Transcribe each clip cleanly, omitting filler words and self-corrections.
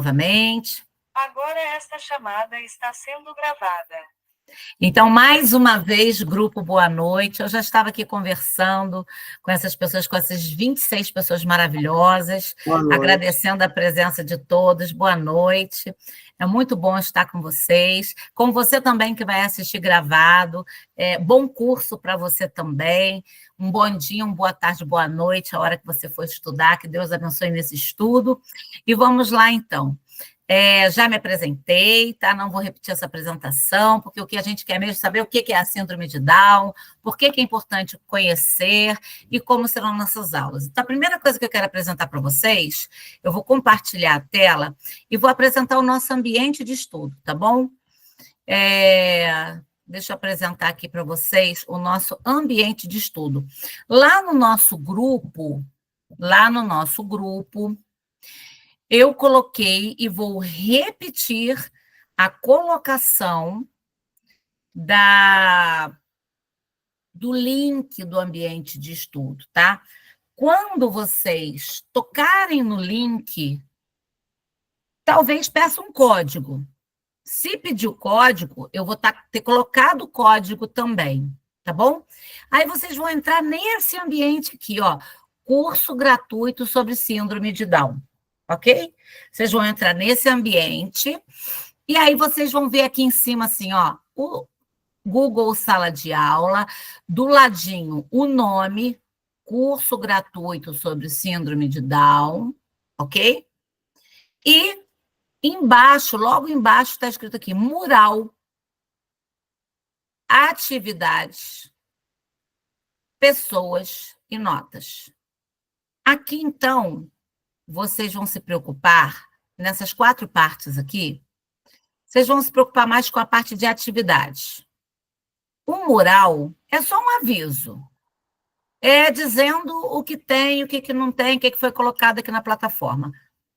Novamente. Agora esta chamada está sendo gravada. Então, mais uma vez, grupo, boa noite. Eu já estava aqui conversando com essas pessoas, com essas 26 pessoas maravilhosas, agradecendo a presença de todos. Boa noite. É muito bom estar com vocês. Com você também que vai assistir gravado. Bom curso para você também. Um bom dia, uma boa tarde, boa noite, a hora que você for estudar. Que Deus abençoe nesse estudo. E vamos lá, então. Já me apresentei, tá? Não vou repetir essa apresentação, porque o que a gente quer mesmo é saber o que é a síndrome de Down, por que é importante conhecer e como serão nossas aulas. Então, a primeira coisa que eu quero apresentar para vocês, eu vou compartilhar a tela e vou apresentar o nosso ambiente de estudo, tá bom? Deixa eu apresentar aqui para vocês o nosso ambiente de estudo. Lá no nosso grupo, eu coloquei e vou repetir a colocação do link do ambiente de estudo, tá? Quando vocês tocarem no link, talvez peça um código. Se pedir o código, eu vou ter colocado o código também, tá bom? Aí vocês vão entrar nesse ambiente aqui, ó, curso gratuito sobre síndrome de Down. Ok? Vocês vão entrar nesse ambiente e aí vocês vão ver aqui em cima, assim, ó, o Google Sala de Aula, do ladinho o nome, curso gratuito sobre síndrome de Down, ok? E embaixo, logo embaixo, está escrito aqui, mural, atividades, pessoas e notas. Aqui, então, vocês vão se preocupar, nessas 4 partes aqui, vocês vão se preocupar mais com a parte de atividades. O mural é só um aviso. Dizendo o que tem, o que não tem, o que foi colocado aqui na plataforma.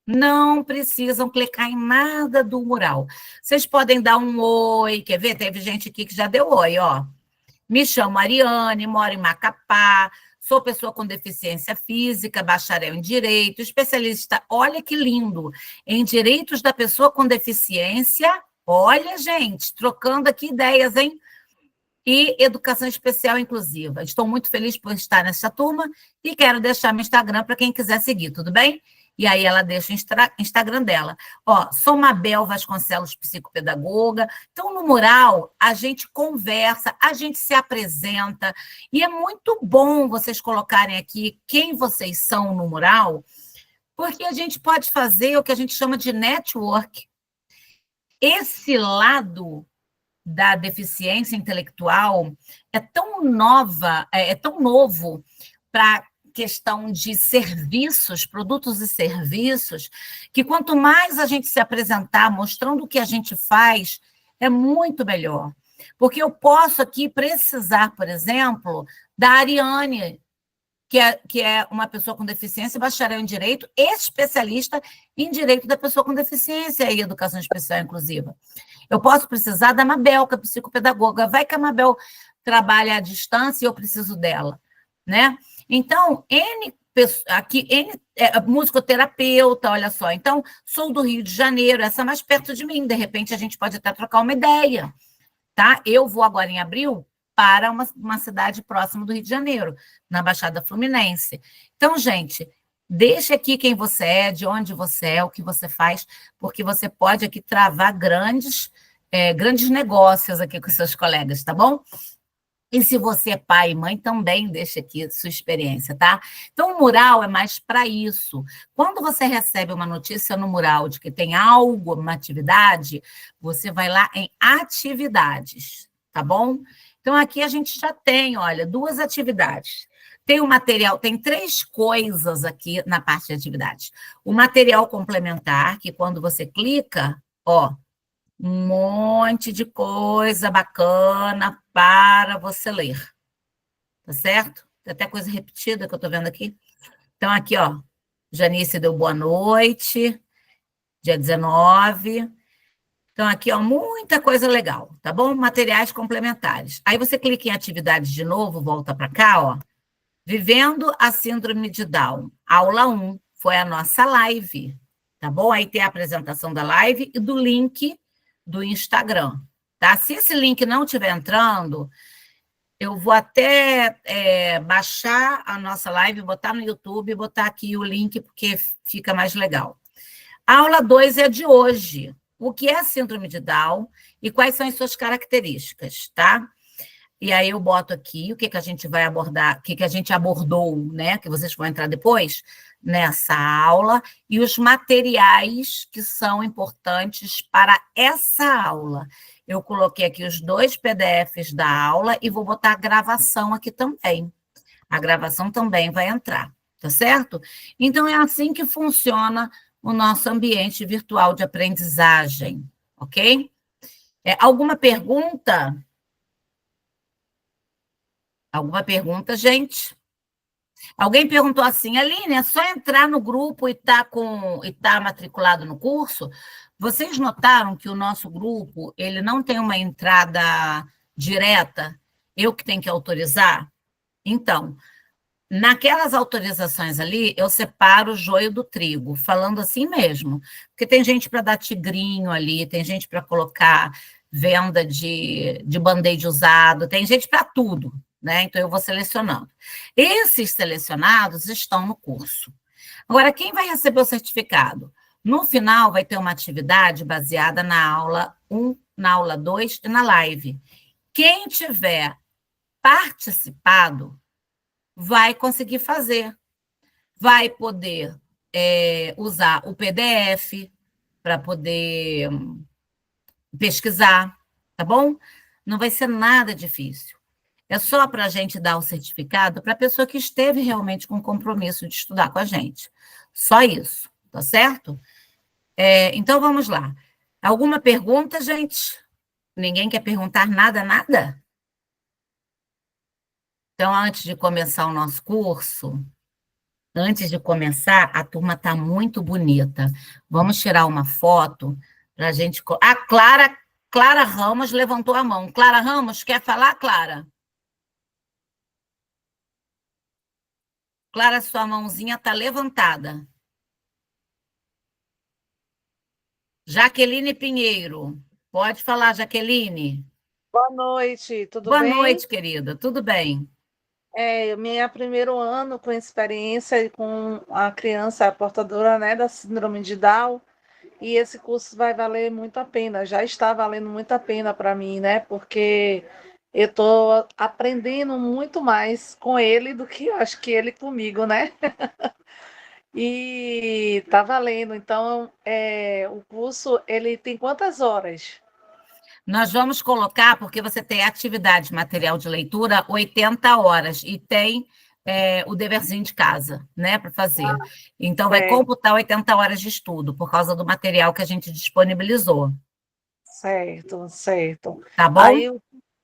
Não precisam clicar em nada do mural. Vocês podem dar um oi, quer ver? Teve gente aqui que já deu oi, ó. Me chamo Ariane, moro em Macapá, sou pessoa com deficiência física, bacharel em Direito, especialista, olha que lindo, em Direitos da Pessoa com Deficiência. Olha, gente, trocando aqui ideias, hein? E Educação Especial Inclusiva. Estou muito feliz por estar nessa turma e quero deixar meu Instagram para quem quiser seguir, tudo bem? E aí ela deixa o Instagram dela. Ó, sou Mabel Vasconcelos, psicopedagoga. Então, no mural, a gente conversa, a gente se apresenta, e é muito bom vocês colocarem aqui quem vocês são no mural, porque a gente pode fazer o que a gente chama de network. Esse lado da deficiência intelectual é tão novo para questão de serviços, produtos e serviços, que quanto mais a gente se apresentar, mostrando o que a gente faz, é muito melhor. Porque eu posso aqui precisar, por exemplo, da Ariane, que é uma pessoa com deficiência, bacharel em Direito, especialista em Direito da Pessoa com Deficiência e Educação Especial Inclusiva. Eu posso precisar da Mabel, que é psicopedagoga. Vai que a Mabel trabalha à distância e eu preciso dela, né? Então, musicoterapeuta, olha só. Então, sou do Rio de Janeiro, essa é mais perto de mim. De repente, a gente pode até trocar uma ideia, tá? Eu vou agora em abril para uma cidade próxima do Rio de Janeiro, na Baixada Fluminense. Então, gente, deixa aqui quem você é, de onde você é, o que você faz, porque você pode aqui travar grandes negócios aqui com seus colegas, tá bom? E se você é pai e mãe, também deixa aqui sua experiência, tá? Então, o mural é mais para isso. Quando você recebe uma notícia no mural de que tem algo, uma atividade, você vai lá em atividades, tá bom? Então, aqui a gente já tem, olha, 2 atividades. Tem o material, tem 3 coisas aqui na parte de atividades. O material complementar, que quando você clica, ó, um monte de coisa bacana para você ler. Tá certo? Tem até coisa repetida que eu estou vendo aqui. Então, aqui, ó, Janice deu boa noite, dia 19. Então, aqui, ó, muita coisa legal, tá bom? Materiais complementares. Aí você clica em atividades de novo, volta para cá, ó. Vivendo a Síndrome de Down. Aula 1, foi a nossa live, tá bom? Aí tem a apresentação da live e do link do Instagram, tá? Se esse link não estiver entrando, eu vou até baixar a nossa live, botar no YouTube e botar aqui o link, porque fica mais legal. A aula 2 é de hoje. O que é a síndrome de Down e quais são as suas características, tá? E aí eu boto aqui o que, que a gente vai abordar, o que, que a gente abordou, né? Que vocês vão entrar depois nessa aula, e os materiais que são importantes para essa aula. Eu coloquei aqui os 2 PDFs da aula e vou botar a gravação aqui também. A gravação também vai entrar, tá certo? Então, é assim que funciona o nosso ambiente virtual de aprendizagem, ok? Alguma pergunta? Alguma pergunta, gente? Alguém perguntou assim, Aline, é só entrar no grupo e tá matriculado no curso? Vocês notaram que o nosso grupo, ele não tem uma entrada direta? Eu que tenho que autorizar? Então, naquelas autorizações ali, eu separo o joio do trigo, falando assim mesmo. Porque tem gente para dar tigrinho ali, tem gente para colocar venda de band-aid usado, tem gente para tudo, né? Então, eu vou selecionando. Esses selecionados estão no curso. Agora, quem vai receber o certificado? No final, vai ter uma atividade baseada na aula 1, na aula 2 e na live. Quem tiver participado vai conseguir fazer. Vai poder usar o PDF para poder pesquisar, tá bom? Não vai ser nada difícil. É só para a gente dar o certificado para a pessoa que esteve realmente com compromisso de estudar com a gente. Só isso, tá certo? Então, vamos lá. Alguma pergunta, gente? Ninguém quer perguntar nada, nada? Então, antes de começar o nosso curso, antes de começar, a turma está muito bonita. Vamos tirar uma foto para a gente. A Clara Ramos levantou a mão. Clara Ramos, quer falar, Clara? Clara, sua mãozinha está levantada. Jaqueline Pinheiro. Pode falar, Jaqueline. Boa noite, tudo Boa bem? noite, querida. Tudo bem? Meu primeiro ano com experiência com a criança portadora, né, da síndrome de Down, e esse curso vai valer muito a pena, já está valendo muito a pena para mim, né, porque eu estou aprendendo muito mais com ele do que eu acho que ele comigo, né? E tá valendo. Então, o curso, ele tem quantas horas? Nós vamos colocar, porque você tem atividade material de leitura 80 horas e tem o deverzinho de casa, né, para fazer. Então, vai Certo, computar 80 horas de estudo, por causa do material que a gente disponibilizou. certo, certo. Tá bom? Aí,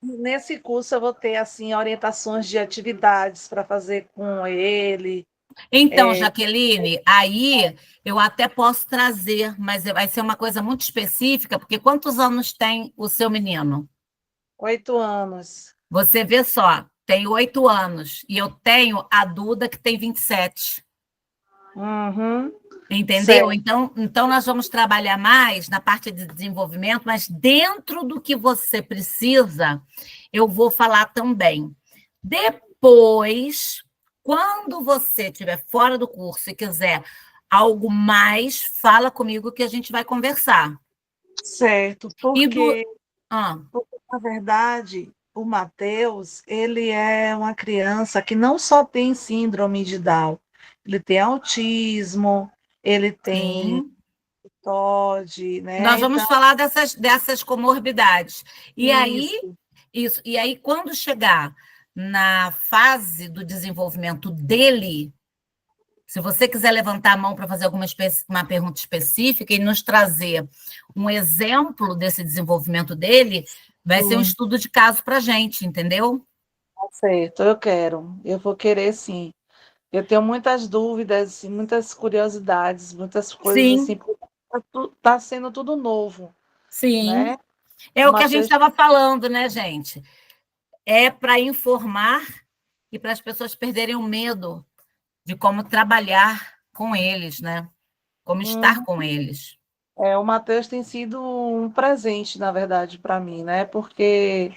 nesse curso, eu vou ter, assim, orientações de atividades para fazer com ele. Então, Jaqueline, aí eu até posso trazer, mas vai ser uma coisa muito específica, porque quantos anos tem o seu menino? 8 anos. Você vê só, tem 8 anos, e eu tenho a Duda, que tem 27. Uhum, Entendeu? certo, Então, nós vamos trabalhar mais na parte de desenvolvimento, mas dentro do que você precisa, eu vou falar também. Depois, quando você estiver fora do curso e quiser algo mais, fala comigo que a gente vai conversar. certo. E do. Ah, Porque, na verdade, o Matheus, ele é uma criança que não só tem síndrome de Down, ele tem autismo, ele tem sim. TOD, Nós né? vamos Então, falar dessas comorbidades. E aí, isso. isso, e aí, quando chegar na fase do desenvolvimento dele, se você quiser levantar a mão para fazer uma pergunta específica e nos trazer um exemplo desse desenvolvimento dele, vai ser um estudo de caso para a gente, entendeu? Certo, eu quero. Eu vou querer sim. Eu tenho muitas dúvidas, e muitas curiosidades, muitas coisas Sim, assim, porque tá sendo tudo novo, sim. né? É O o que a gente Matheus, estava falando, né, gente? É para informar e para as pessoas perderem o medo de como trabalhar com eles, né? como estar com eles. O Matheus tem sido um presente, na verdade, para mim, né? Porque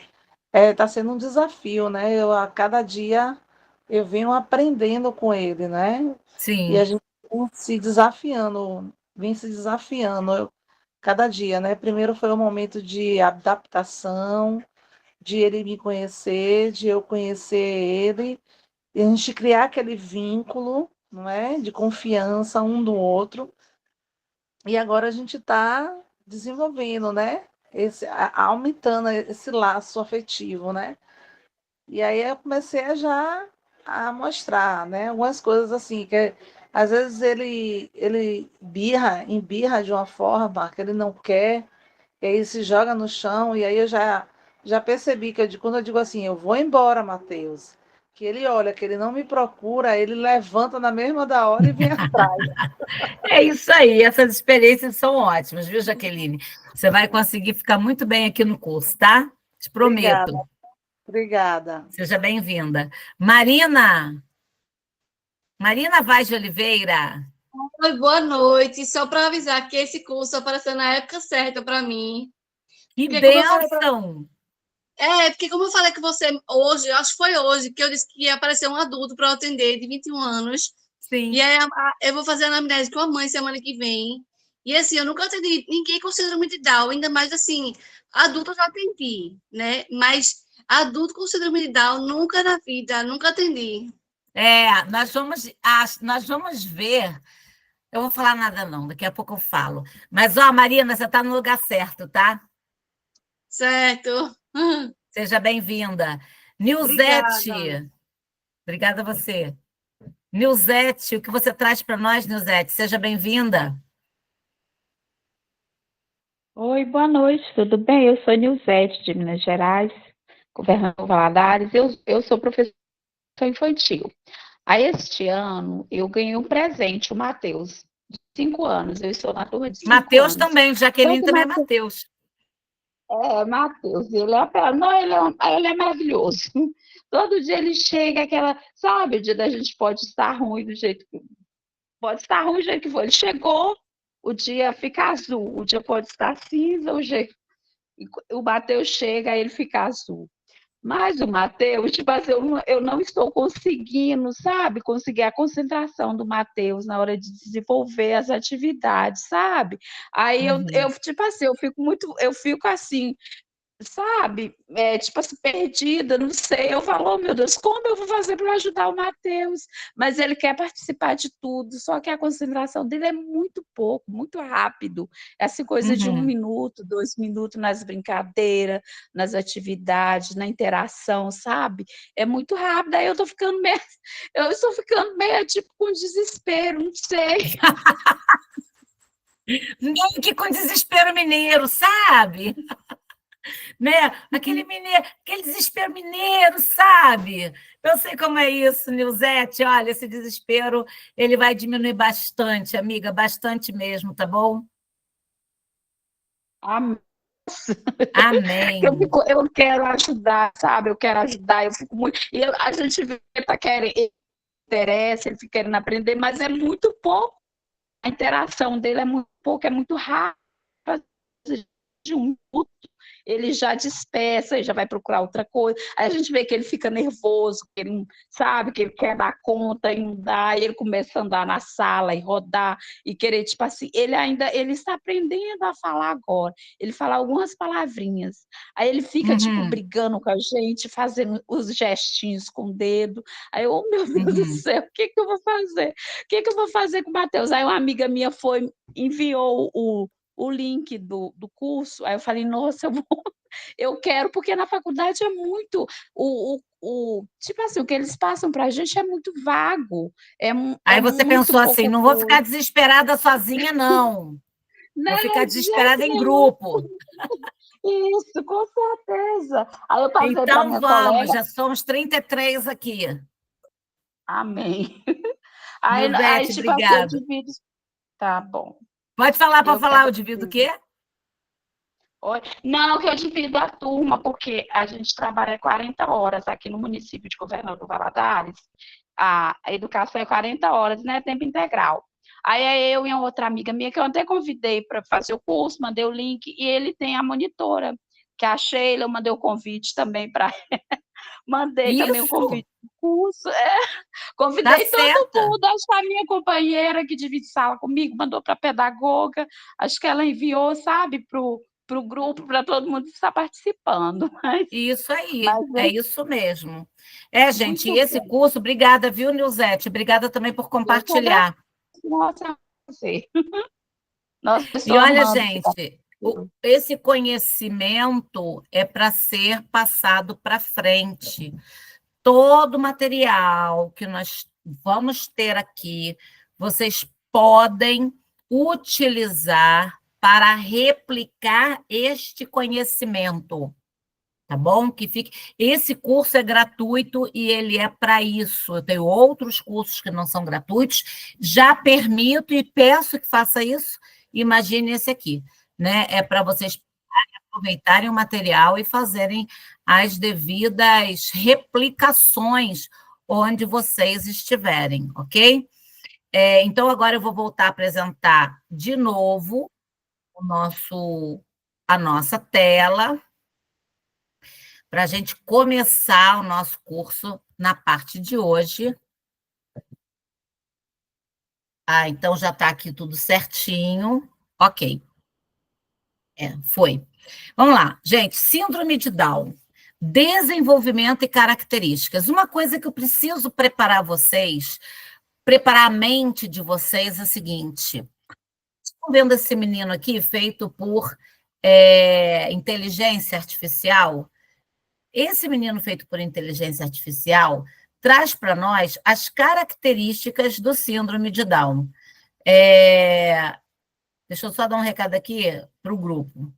está sendo um desafio, né? A cada dia eu venho aprendendo com ele, né? E a Sim, gente vem se desafiando cada dia, né? Primeiro foi um momento de adaptação, de ele me conhecer, de eu conhecer ele, e a gente criar aquele vínculo, não é? De confiança um do outro. E agora a gente está desenvolvendo, né? Aumentando esse laço afetivo, né? E aí eu comecei a mostrar, né? Algumas coisas assim, às vezes ele embirra de uma forma que ele não quer, e aí se joga no chão, e aí já percebi que quando eu digo assim, eu vou embora, Matheus, que ele olha, que ele não me procura, ele levanta na mesma da hora e vem atrás. é isso aí. Essas experiências são ótimas, viu, Jaqueline? Você vai conseguir ficar muito bem aqui no curso, tá? Te Obrigada, prometo. obrigada. Seja bem-vinda. Marina Vaz de Oliveira. Oi, boa noite. Só para avisar que esse curso apareceu na época certa para mim. Que Porque como eu falei pra... bênção! porque como eu falei com você hoje, acho que foi hoje, que eu disse que ia aparecer um adulto para eu atender de 21 anos. E Sim. aí eu vou fazer a anamnese com a mãe semana que vem. E assim, eu nunca atendi ninguém com síndrome de Down, ainda mais assim, adulto eu já atendi, né? Mas adulto com síndrome de Down, nunca na vida, nunca atendi. Nós vamos ver. Eu vou falar nada, não, daqui a pouco eu falo. Mas, ó, Marina, você está no lugar certo, tá? Certo. Seja bem-vinda. Obrigada. Nilzete, obrigada a você. Nilzete, o que você traz para nós, Nilzete? Seja bem-vinda. Oi, boa noite, tudo bem? Eu sou Nilzete, de Minas Gerais, Governador Valadares. Eu sou professora infantil. Aí, este ano, eu ganhei um presente, o Matheus, de 5 anos. Eu estou na turma de 5 Matheus anos. também, Só Jaqueline que o também é Matheus, Matheus. Matheus, não, ele é maravilhoso. Todo dia ele chega, sabe, o dia da gente pode estar ruim do jeito que pode estar ruim do jeito que for. Ele chegou, o dia fica azul, o dia pode estar cinza, o Matheus chega, aí ele fica azul. Mas o Matheus, tipo assim, eu não estou conseguindo, sabe, conseguir a concentração do Matheus na hora de desenvolver as atividades, sabe? Aí tipo assim, eu fico assim, sabe, tipo assim, perdida, não sei. Eu falo, oh, meu Deus, como eu vou fazer para ajudar o Matheus? Mas ele quer participar de tudo, só que a concentração dele é muito pouco, muito rápido. Essa coisa de 1 minuto, 2 minutos nas brincadeiras, nas atividades, na interação, sabe? É muito rápido. Aí eu estou ficando meio tipo com desespero, não sei. Meio que com desespero mineiro, sabe? Né? Aquele desespero mineiro, sabe? Eu sei como é isso, Nilzete. Olha, esse desespero ele vai diminuir bastante, amiga, bastante mesmo, tá bom? Amém. Amém. Eu quero ajudar, sabe? Eu quero ajudar, eu fico muito. A gente vê que tá querendo, ele interessa, ele fica querendo aprender, mas é muito pouco. A interação dele é muito pouco, é muito rápido. De 1 minuto, ele já dispersa, ele já vai procurar outra coisa. Aí a gente vê que ele fica nervoso, que ele não sabe, que ele quer dar conta e não dá, e ele começa a andar na sala e rodar e querer, tipo assim, ele está aprendendo a falar agora. Ele fala algumas palavrinhas. Aí ele fica, tipo, brigando com a gente, fazendo os gestinhos com o dedo. Aí, oh, meu Deus do céu, o que eu vou fazer? O que eu vou fazer com o Matheus? Aí uma amiga minha enviou o link do curso, aí eu falei, nossa, eu quero, porque na faculdade é muito, tipo assim, o que eles passam para a gente é muito vago, Aí é você muito pensou assim, pouca não vou coisa. ficar desesperada sozinha, não. Vou ficar Não, de jeito desesperada em nenhum. grupo. Isso, com certeza. Aí eu passei para Então minha vamos, colega, já somos 33 aqui. amém. Aí Nilzete, tipo assim, eu obrigada. divido, tá bom, Pode falar para eu falar, quero. eu divido o quê? Não, que eu divido a turma, porque a gente trabalha 40 horas aqui no município de Governador Valadares. A educação é 40 horas, né? Tempo integral. Aí é eu e uma outra amiga minha, que eu até convidei para fazer o curso, mandei o link, e ele tem a monitora, que é a Sheila, eu mandei o convite também para mandei também o Isso, convite do curso, tá convidei todo certa. mundo, acho que a minha companheira que divide sala comigo mandou para a pedagoga, acho que ela enviou, sabe, para o grupo, para todo mundo estar participando, Isso aí, mas é é isso mesmo. É, gente, e muito esse bom. curso, obrigada, viu, Nilzete? Obrigada também por Eu que agradeço, compartilhar. nossa, você. Nossa, E estou olha, amando ficar gente, aqui. esse conhecimento é para ser passado para frente. Todo o material que nós vamos ter aqui, vocês podem utilizar para replicar este conhecimento. Tá bom? Que fique. Esse curso é gratuito e ele é para isso. Eu tenho outros cursos que não são gratuitos, já permito e peço que faça isso. Imagine esse aqui, né? É para vocês aproveitarem o material e fazerem as devidas replicações onde vocês estiverem, ok? Então, agora eu vou voltar a apresentar de novo a nossa tela, para a gente começar o nosso curso na parte de hoje. Então já está aqui tudo certinho. Ok. Foi. Vamos lá, gente. Síndrome de Down. Desenvolvimento e características. Uma coisa que eu preciso preparar vocês, preparar a mente de vocês é a seguinte. Estão vendo esse menino aqui, feito por inteligência artificial? Esse menino feito por inteligência artificial traz para nós as características do síndrome de Down. Deixa eu só dar um recado aqui para o grupo.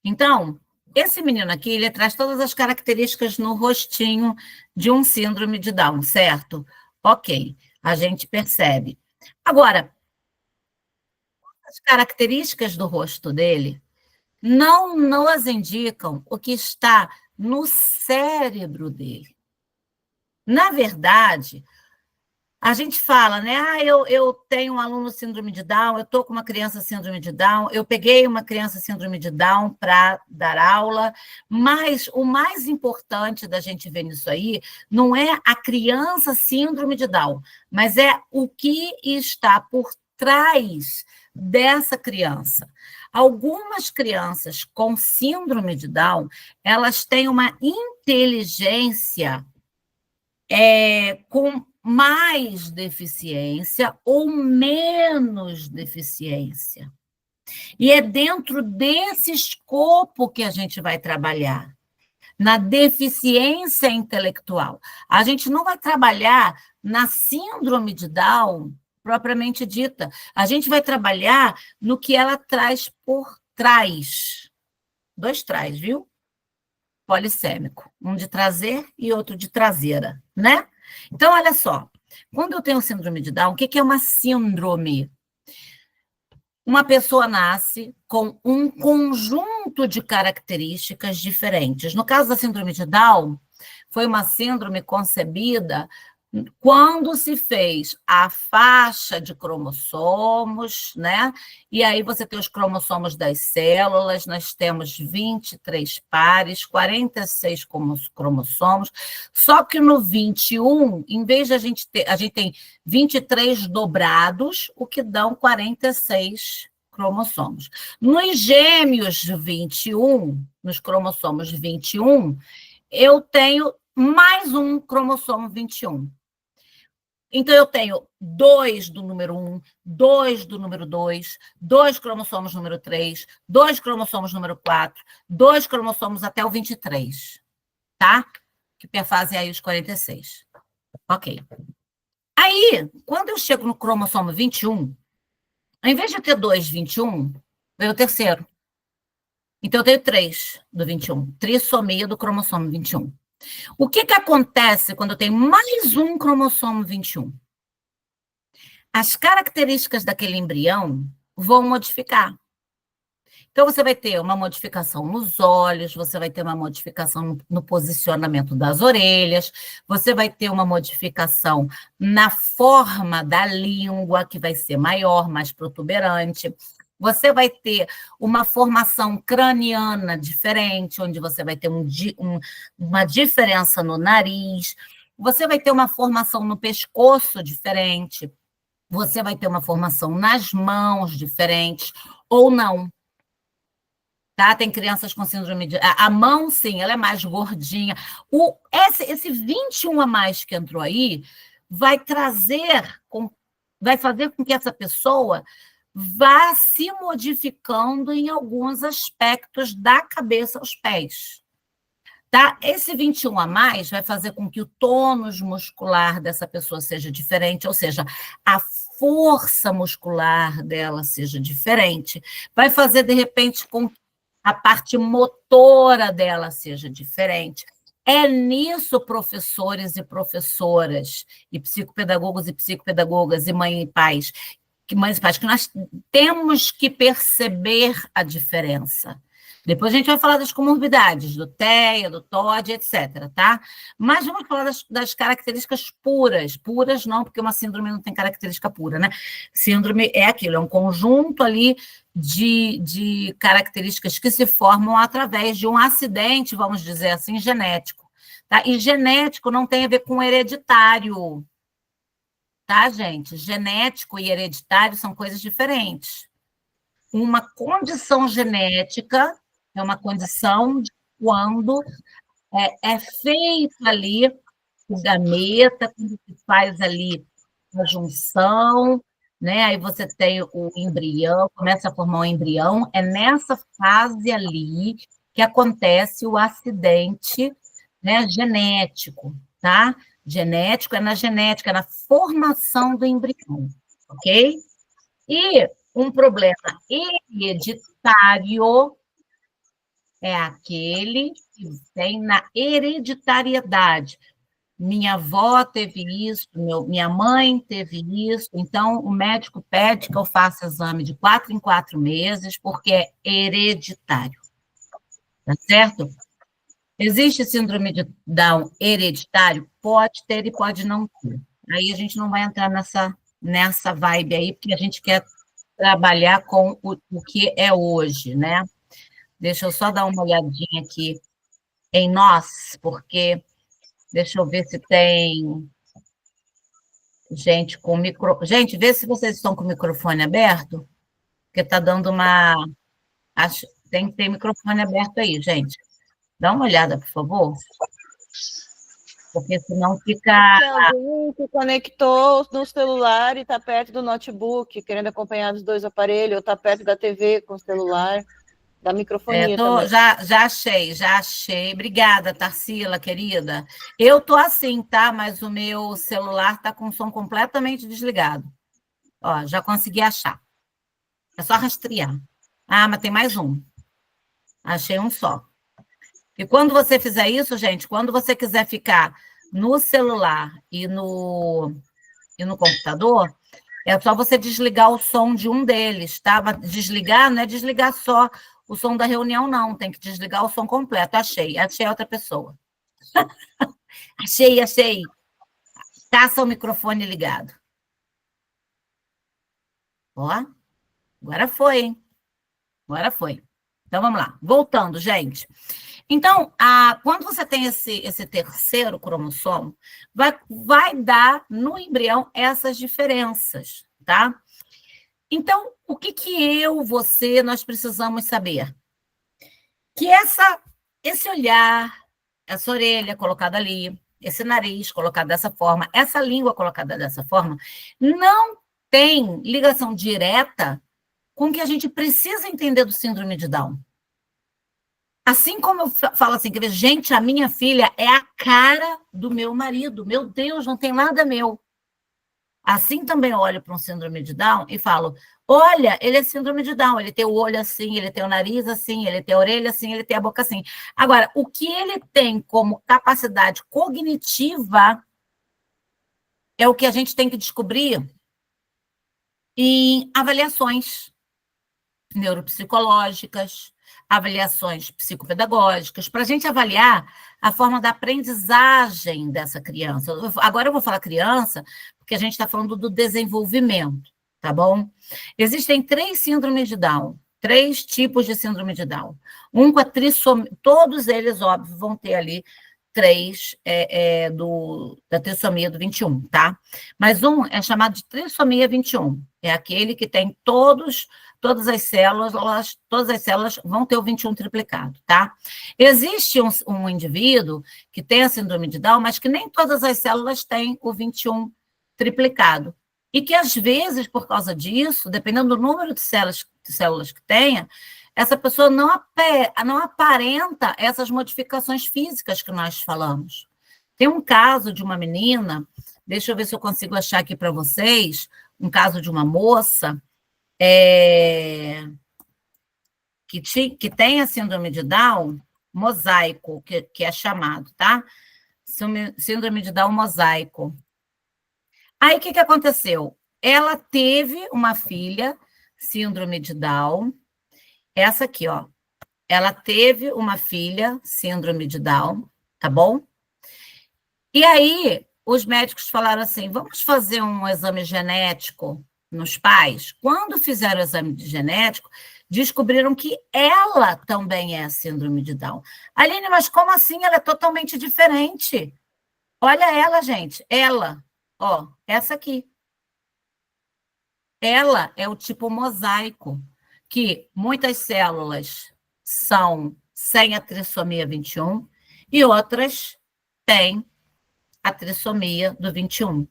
Então, esse menino aqui, ele traz todas as características no rostinho de um síndrome de Down, certo? Ok, a gente percebe. Agora, as características do rosto dele não nos indicam o que está no cérebro dele. Na verdade, a gente fala, né? Eu tenho um aluno síndrome de Down, eu estou com uma criança síndrome de Down, eu peguei uma criança síndrome de Down para dar aula, mas o mais importante da gente ver nisso aí não é a criança síndrome de Down, mas é o que está por trás dessa criança. Algumas crianças com síndrome de Down, elas têm uma inteligência com mais deficiência ou menos deficiência. E é dentro desse escopo que a gente vai trabalhar, na deficiência intelectual. A gente não vai trabalhar na síndrome de Down, propriamente dita. A gente vai trabalhar no que ela traz por trás. 2 trás, viu? Polissêmico. Um de trazer e outro de traseira, né? Então, olha só. Quando eu tenho síndrome de Down, o que é uma síndrome? Uma pessoa nasce com um conjunto de características diferentes. No caso da síndrome de Down, foi uma síndrome concebida quando se fez a faixa de cromossomos, né? E aí você tem os cromossomos das células, nós temos 23 pares, 46 cromossomos, só que no 21, em vez de a gente tem 23 dobrados, o que dão 46 cromossomos. Nos gêmeos 21, nos cromossomos 21, eu tenho mais um cromossomo 21. Então, eu tenho 2 do número 1, 2 do número 2, 2 cromossomos número 3, 2 cromossomos número 4, 2 cromossomos até o 23, tá? Que perfazem aí os 46. Ok. Aí, quando eu chego no cromossomo 21, ao invés de eu ter 2, 21, veio o terceiro. Então, eu tenho 3 do 21. Trissomia do cromossomo 21. O que acontece quando eu tenho mais um cromossomo 21? As características daquele embrião vão modificar. Então, você vai ter uma modificação nos olhos, você vai ter uma modificação no posicionamento das orelhas, você vai ter uma modificação na forma da língua, que vai ser maior, mais protuberante. Você vai ter uma formação craniana diferente, onde você vai ter uma diferença no nariz. Você vai ter uma formação no pescoço diferente. Você vai ter uma formação nas mãos diferentes, ou não. Tá? Tem crianças com síndrome de... A mão, sim, ela é mais gordinha. Esse 21 a mais que entrou aí vai fazer com que essa pessoa vá se modificando em alguns aspectos da cabeça aos pés. Tá? Esse 21 a mais vai fazer com que o tônus muscular dessa pessoa seja diferente, ou seja, a força muscular dela seja diferente. Vai fazer, de repente, com que a parte motora dela seja diferente. É nisso, professores e professoras, e psicopedagogos e psicopedagogas, e mães e pais, que nós temos que perceber a diferença. Depois a gente vai falar das comorbidades, do TEA, do TOD, etc., tá? Mas vamos falar das características puras. Puras não, porque uma síndrome não tem característica pura, né? Síndrome é aquilo, é um conjunto ali de características que se formam através de um acidente, vamos dizer assim, genético. Tá? E genético não tem a ver com hereditário, tá, gente? Genético e hereditário são coisas diferentes. Uma condição genética é uma condição de quando é feito ali o gameta, quando se faz ali a junção, né? Aí você tem o embrião, começa a formar um embrião, é nessa fase ali que acontece o acidente, né, genético, tá? Genético é na genética, é na formação do embrião, ok? E um problema hereditário é aquele que tem na hereditariedade. Minha avó teve isso, minha mãe teve isso, então o médico pede que eu faça exame de 4 em 4 meses, porque é hereditário. Tá certo? Existe síndrome de Down hereditário? Pode ter e pode não ter. Aí a gente não vai entrar nessa vibe aí, porque a gente quer trabalhar com o que é hoje, né? Deixa eu só dar uma olhadinha aqui em nós, porque deixa eu ver se tem gente com micro... Gente, vê se vocês estão com o microfone aberto, porque está dando uma... Tem que ter microfone aberto aí, gente. Dá uma olhada, por favor. Porque senão fica... Tem alguém que conectou no celular e está perto do notebook, querendo acompanhar os dois aparelhos, ou está perto da TV com o celular, da microfonia também. Já achei. Obrigada, Tarsila, querida. Eu tô assim, tá? Mas o meu celular tá com o som completamente desligado. Ó, já consegui achar. É só rastrear. Ah, mas tem mais um. Achei um só. E quando você fizer isso, gente, quando você quiser ficar no celular e no computador, é só você desligar o som de um deles, tá? Mas desligar não é desligar só o som da reunião, não. Tem que desligar o som completo. Achei outra pessoa. Achei. Caça o microfone ligado. Ó, agora foi, hein? Agora foi. Então, vamos lá. Voltando, gente. Então, quando você tem esse terceiro cromossomo, vai dar no embrião essas diferenças, tá? Então, o que você, nós precisamos saber? Que esse olhar, essa orelha colocada ali, esse nariz colocado dessa forma, essa língua colocada dessa forma, não tem ligação direta com o que a gente precisa entender do síndrome de Down. Assim como eu falo assim, gente, a minha filha é a cara do meu marido, meu Deus, não tem nada meu. Assim também eu olho para um síndrome de Down e falo, olha, ele é síndrome de Down, ele tem o olho assim, ele tem o nariz assim, ele tem a orelha assim, ele tem a boca assim. Agora, o que ele tem como capacidade cognitiva é o que a gente tem que descobrir em avaliações. neuropsicológicas, avaliações psicopedagógicas, para a gente avaliar a forma da aprendizagem dessa criança. Agora eu vou falar criança, porque a gente está falando do desenvolvimento, tá bom? Existem 3 síndromes de Down, 3 tipos de síndrome de Down. Um com a trissomia, todos eles, óbvio, vão ter ali 3 da trissomia do 21, tá? Mas um é chamado de trissomia 21, é aquele que tem todas as células vão ter o 21 triplicado, tá? Existe um indivíduo que tem a síndrome de Down, mas que nem todas as células têm o 21 triplicado. E que, às vezes, por causa disso, dependendo do número de células que tenha, essa pessoa não aparenta essas modificações físicas que nós falamos. Tem um caso de uma menina, deixa eu ver se eu consigo achar aqui para vocês, um caso de uma moça que tem a síndrome de Down mosaico, que é chamado, tá? Síndrome de Down mosaico. Aí, o que aconteceu? Ela teve uma filha, síndrome de Down, essa aqui, ó. Ela teve uma filha, síndrome de Down, tá bom? E aí, os médicos falaram assim, vamos fazer um exame genético nos pais? Quando fizeram o exame genético, descobriram que ela também é síndrome de Down. Aline, mas como assim? Ela é totalmente diferente. Olha ela, gente. Ela, ó, essa aqui. Ela é o tipo mosaico, que muitas células são sem a trissomia 21 e outras têm a trissomia do 21,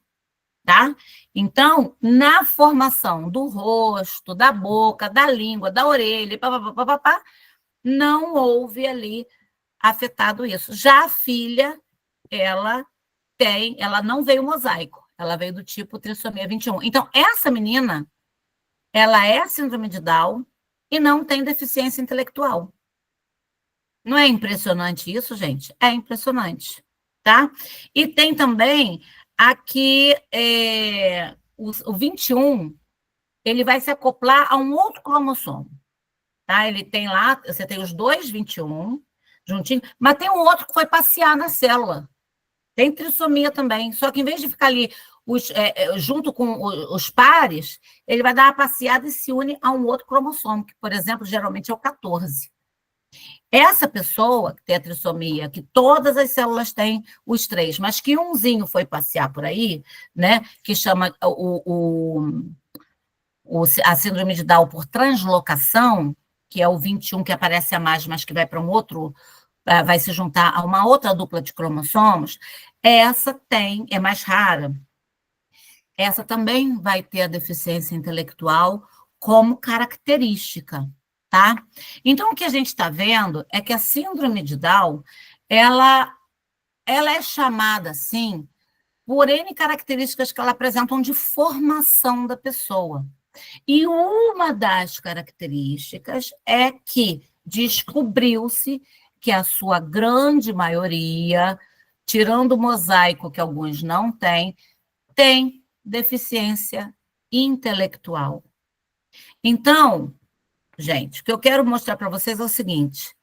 tá? Então, na formação do rosto, da boca, da língua, da orelha, não houve ali afetado isso. Já a filha, ela não veio mosaico, ela veio do tipo trissomia 21. Então, essa menina, ela é síndrome de Down e não tem deficiência intelectual. Não é impressionante isso, gente? É impressionante, tá? E tem também aqui o 21, ele vai se acoplar a um outro cromossomo, tá? Ele tem lá, você tem os dois 21 juntinho, mas tem um outro que foi passear na célula. Tem trissomia também, só que em vez de ficar ali junto com os pares, ele vai dar uma passeada e se une a um outro cromossomo, que, por exemplo, geralmente é o 14. Essa pessoa que tem a trissomia, que todas as células têm os 3, mas que umzinho foi passear por aí, né, que chama a síndrome de Down por translocação, que é o 21 que aparece a mais, mas que vai para um outro, vai se juntar a uma outra dupla de cromossomos, essa é mais rara. Essa também vai ter a deficiência intelectual como característica, tá? Então, o que a gente está vendo é que a síndrome de Down, ela é chamada assim por N características que ela apresentam de formação da pessoa. E uma das características é que descobriu-se que a sua grande maioria, tirando o mosaico que alguns não têm, tem deficiência intelectual. Então, gente, o que eu quero mostrar para vocês é o seguinte: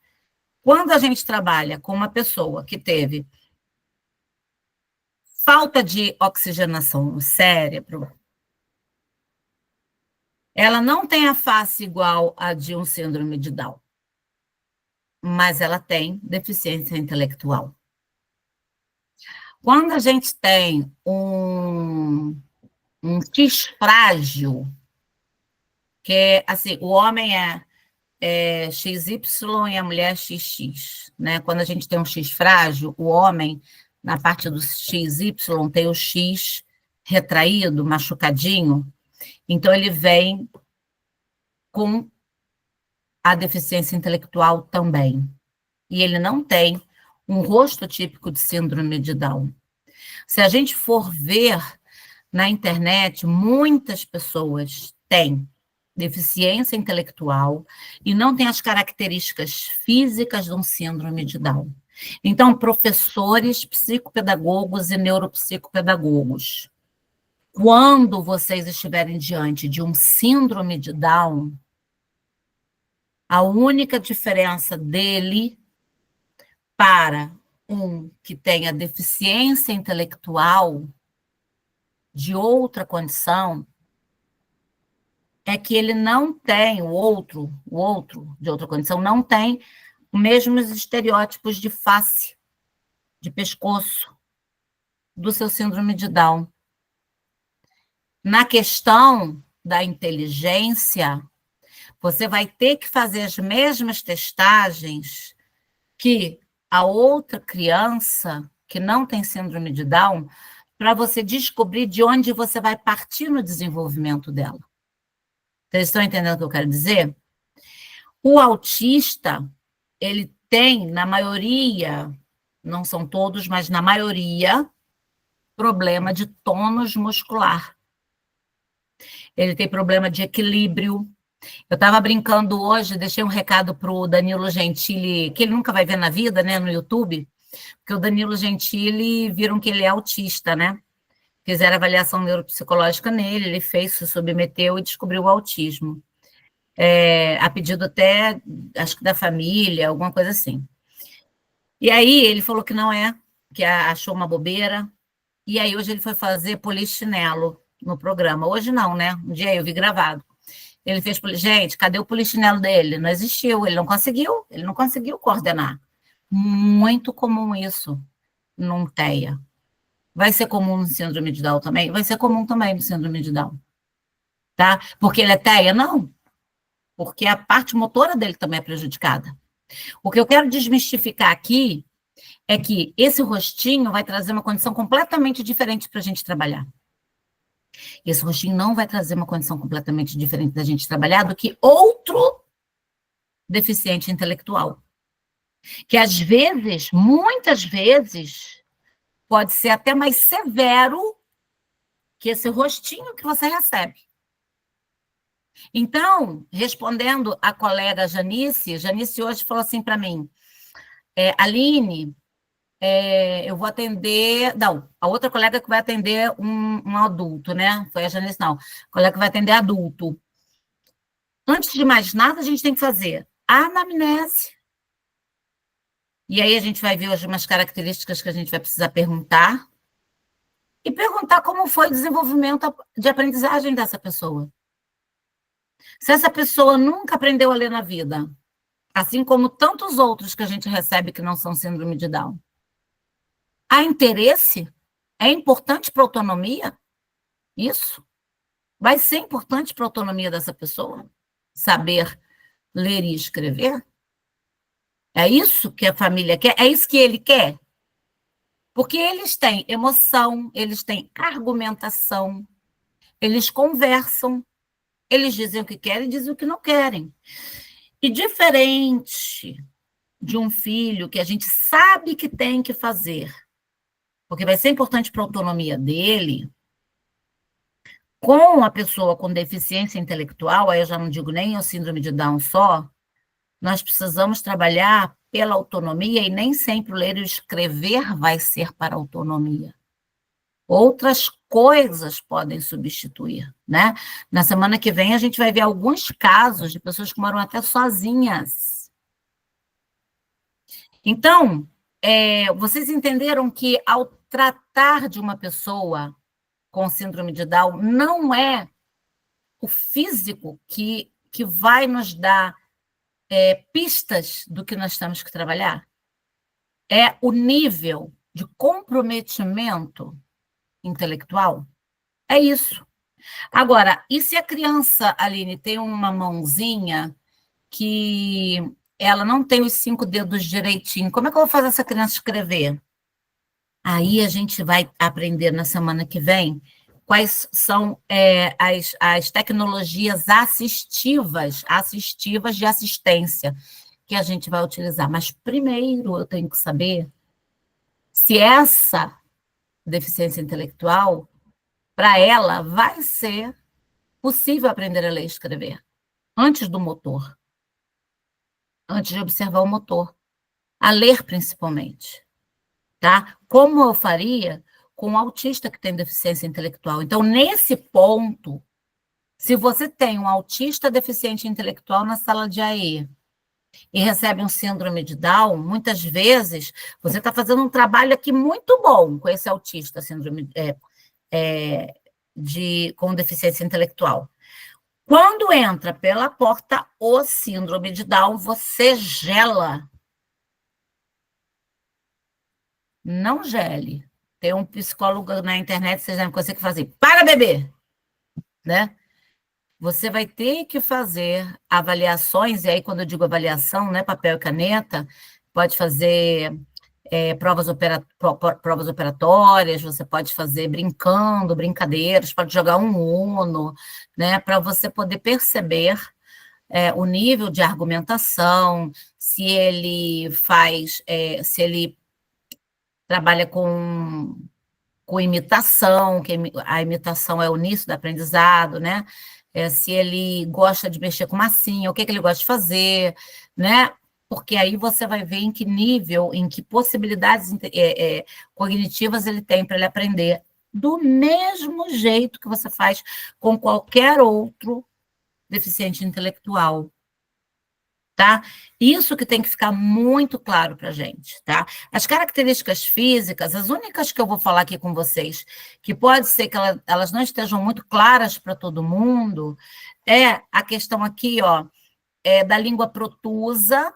quando a gente trabalha com uma pessoa que teve falta de oxigenação no cérebro, ela não tem a face igual a de um síndrome de Down, mas ela tem deficiência intelectual. Quando a gente tem um X frágil, que é assim, o homem é XY e a mulher é XX, né? Quando a gente tem um X frágil, o homem, na parte do XY, tem o X retraído, machucadinho, então ele vem com a deficiência intelectual também. E ele não tem um rosto típico de síndrome de Down. Se a gente for ver na internet, muitas pessoas têm deficiência intelectual e não têm as características físicas de um síndrome de Down. Então, professores, psicopedagogos e neuropsicopedagogos, quando vocês estiverem diante de um síndrome de Down, A única diferença dele para um que tenha deficiência intelectual de outra condição é que ele não tem, o outro de outra condição, não tem os mesmos estereótipos de face, de pescoço, do seu síndrome de Down. Na questão da inteligência, você vai ter que fazer as mesmas testagens que a outra criança que não tem síndrome de Down, para você descobrir de onde você vai partir no desenvolvimento dela. Vocês estão entendendo o que eu quero dizer? O autista, ele tem, na maioria, não são todos, mas na maioria, problema de tônus muscular. Ele tem problema de equilíbrio. Eu estava brincando hoje, deixei um recado para o Danilo Gentili, que ele nunca vai ver na vida, né, no YouTube, porque o Danilo Gentili, viram que ele é autista, né? Fizeram avaliação neuropsicológica nele, ele fez, se submeteu e descobriu o autismo. A pedido até, acho que da família, alguma coisa assim. E aí ele falou que não é, que achou uma bobeira, e aí hoje ele foi fazer polichinelo no programa. Hoje não, né? Um dia eu vi gravado. Ele fez, gente, cadê o polichinelo dele? Não existiu, ele não conseguiu coordenar. Muito comum isso num TEA. Vai ser comum no síndrome de Down também? Vai ser comum também no síndrome de Down. Tá? Porque ele é TEA? Não. Porque a parte motora dele também é prejudicada. O que eu quero desmistificar aqui é que esse rostinho vai trazer uma condição completamente diferente para a gente trabalhar. Esse rostinho não vai trazer uma condição completamente diferente da gente trabalhar do que outro deficiente intelectual. Que às vezes, muitas vezes, pode ser até mais severo que esse rostinho que você recebe. Então, respondendo a colega Janice hoje falou assim para mim, Aline, eu vou atender... Não, a outra colega que vai atender um adulto, né? Foi a Janice, não. A colega que vai atender adulto. Antes de mais nada, a gente tem que fazer a anamnese. E aí a gente vai ver hoje umas características que a gente vai precisar perguntar. E perguntar como foi o desenvolvimento de aprendizagem dessa pessoa. Se essa pessoa nunca aprendeu a ler na vida, assim como tantos outros que a gente recebe que não são síndrome de Down, há interesse? É importante para a autonomia? Isso? Vai ser importante para a autonomia dessa pessoa? Saber ler e escrever? É isso que a família quer? É isso que ele quer? Porque eles têm emoção, eles têm argumentação, eles conversam, eles dizem o que querem e dizem o que não querem. E diferente de um filho que a gente sabe que tem que fazer, porque vai ser importante para a autonomia dele, com a pessoa com deficiência intelectual, aí eu já não digo nem o síndrome de Down só, nós precisamos trabalhar pela autonomia e nem sempre o ler e escrever vai ser para a autonomia. Outras coisas podem substituir, né? Na semana que vem a gente vai ver alguns casos de pessoas que moram até sozinhas. Então, vocês entenderam que ao tratar de uma pessoa com síndrome de Down, não é o físico que vai nos dar pistas do que nós temos que trabalhar? É o nível de comprometimento intelectual? É isso. Agora, e se a criança, Aline, tem uma mãozinha que ela não tem os 5 dedos direitinho, como é que eu vou fazer essa criança escrever? Aí a gente vai aprender na semana que vem quais são as tecnologias assistivas de assistência que a gente vai utilizar. Mas primeiro eu tenho que saber se essa deficiência intelectual, para ela, vai ser possível aprender a ler e escrever antes do motor, antes de observar o motor, a ler principalmente, tá? Como eu faria com um autista que tem deficiência intelectual. Então, nesse ponto, Se você tem um autista deficiente intelectual na sala de AE e recebe um síndrome de Down, muitas vezes você está fazendo um trabalho aqui muito bom com esse autista com deficiência intelectual. Quando entra pela porta o síndrome de Down, você gela. Não gele. Tem um psicólogo na internet, vocês devem conhecer, que fala assim, para beber, né? Você vai ter que fazer avaliações, e aí quando eu digo avaliação, né, papel e caneta, pode fazer provas operatórias, você pode fazer brincando, brincadeiras, pode jogar um Uno, né, para você poder perceber o nível de argumentação, se ele se ele trabalha com imitação, que a imitação é o início do aprendizado, né? Se ele gosta de mexer com massinha, o que ele gosta de fazer, né? Porque aí você vai ver em que nível, em que possibilidades cognitivas ele tem para ele aprender, do mesmo jeito que você faz com qualquer outro deficiente intelectual. Tá? Isso que tem que ficar muito claro para a gente, tá? As características físicas, as únicas que eu vou falar aqui com vocês, que pode ser que elas não estejam muito claras para todo mundo, é a questão aqui, ó, da língua protusa,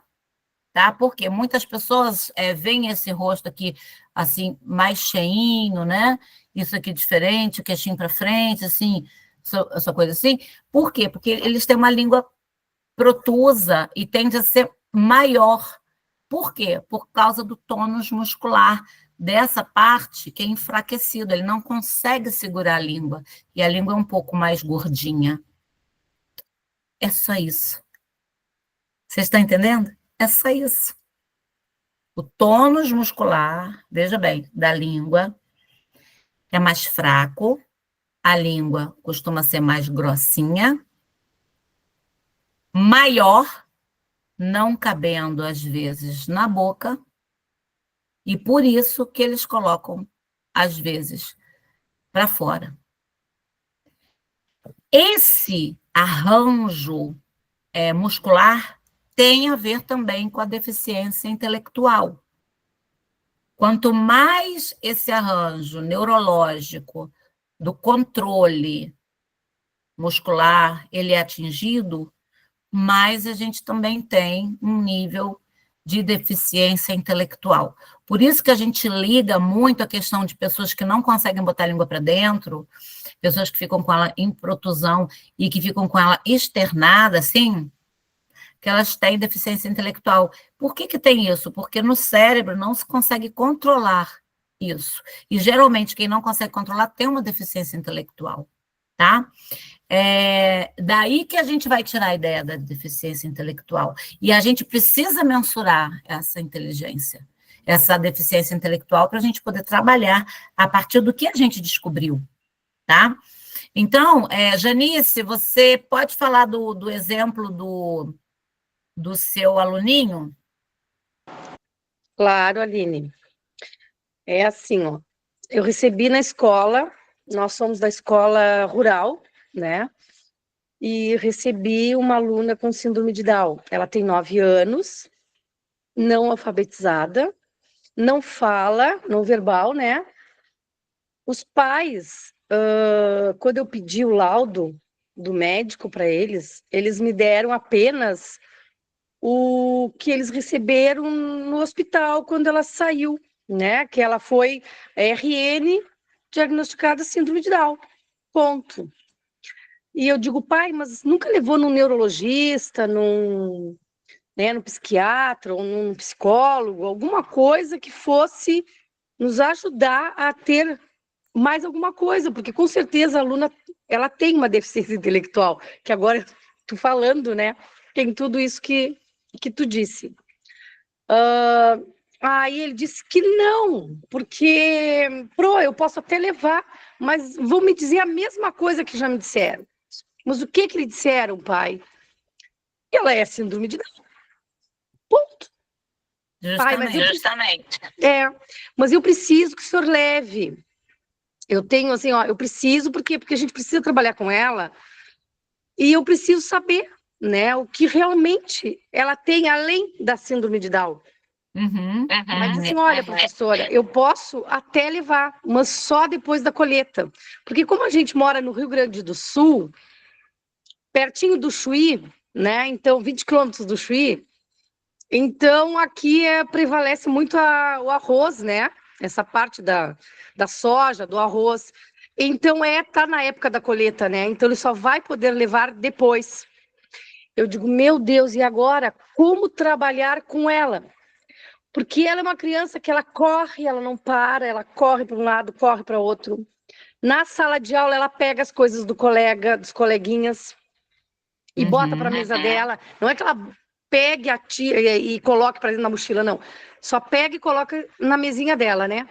tá? Porque muitas pessoas veem esse rosto aqui, assim, mais cheinho, né? Isso aqui diferente, o queixinho para frente, assim, essa coisa assim. Por quê? Porque eles têm uma língua protusa e tende a ser maior. Por quê? Por causa do tônus muscular dessa parte que é enfraquecido, ele não consegue segurar a língua, e a língua é um pouco mais gordinha. É só isso. Vocês estão entendendo? É só isso. O tônus muscular, veja bem, da língua é mais fraco, a língua costuma ser mais grossinha, maior, não cabendo, às vezes, na boca, e por isso que eles colocam, às vezes, para fora. Esse arranjo muscular tem a ver também com a deficiência intelectual. Quanto mais esse arranjo neurológico do controle muscular ele é atingido, mais a gente também tem um nível de deficiência intelectual. Por isso que a gente liga muito a questão de pessoas que não conseguem botar a língua para dentro, pessoas que ficam com ela em protusão e que ficam com ela externada, assim, que elas têm deficiência intelectual. Por que tem isso? Porque no cérebro não se consegue controlar isso. E, geralmente, quem não consegue controlar tem uma deficiência intelectual, tá? Daí que a gente vai tirar a ideia da deficiência intelectual. E a gente precisa mensurar essa inteligência, essa deficiência intelectual, para a gente poder trabalhar a partir do que a gente descobriu, tá? Então, Janice, você pode falar do exemplo do seu aluninho? Claro, Aline. É assim, ó. Eu recebi na escola, nós somos da escola rural, né? E recebi uma aluna com síndrome de Down. Ela tem 9 anos, não alfabetizada, não fala, não verbal, né? Os pais, quando eu pedi o laudo do médico para eles me deram apenas o que eles receberam no hospital quando ela saiu, né? Que ela foi RN diagnosticada síndrome de Down. Ponto. E eu digo, pai, mas nunca levou num neurologista, num psiquiatra, ou num psicólogo, alguma coisa que fosse nos ajudar a ter mais alguma coisa, porque com certeza a aluna, ela tem uma deficiência intelectual, que agora, tu falando, né, tem tudo isso que tu disse. Aí ele disse que não, porque, eu posso até levar, mas vão me dizer a mesma coisa que já me disseram. Mas o que lhe disseram, pai? Ela é síndrome de Down. Ponto. Justamente. Mas eu preciso que o senhor leve. Eu tenho, assim, eu preciso, porque a gente precisa trabalhar com ela, E eu preciso saber, né, o que realmente ela tem além da síndrome de Down. Mas assim, olha, professora, eu posso até levar, mas só depois da colheita. Porque como a gente mora no Rio Grande do Sul, pertinho do Chuí, né? Então, 20 quilômetros do Chuí, então aqui prevalece muito o arroz, né? Essa parte da soja, do arroz. Então, tá na época da colheita, né? Então, ele só vai poder levar depois. Eu digo, meu Deus, e agora? Como trabalhar com ela? Porque ela é uma criança que ela corre, ela não para, ela corre para um lado, corre para outro. Na sala de aula, ela pega as coisas do colega, dos coleguinhas e bota para a mesa dela. Não é que ela pegue, atira e coloque para dentro da mochila, não. Só pega e coloca na mesinha dela, né?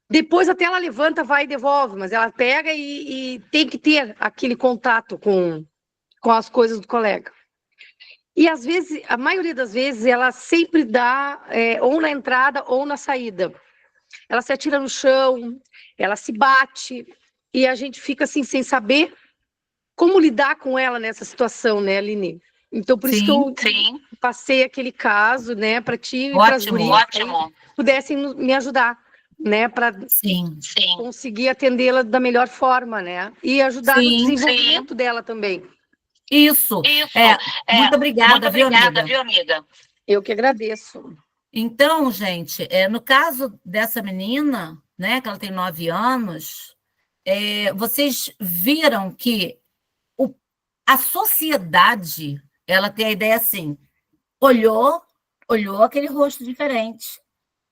Depois até ela levanta, vai e devolve, mas ela pega e tem que ter aquele contato com as coisas do colega. E às vezes, a maioria das vezes, ela sempre dá ou na entrada ou na saída. Ela se atira no chão, ela se bate, e a gente fica assim, sem saber como lidar com ela nessa situação, né, Aline? Então, por isso que eu passei aquele caso, né, para ti e para as gurias que pudessem me ajudar, né, para conseguir atendê-la da melhor forma, né, e ajudar no desenvolvimento dela também. Isso. Muito obrigada, viu, amiga? Eu que agradeço. Então, gente, no caso dessa menina, né, que ela tem 9 anos, vocês viram que a sociedade, ela tem a ideia assim, olhou aquele rosto diferente.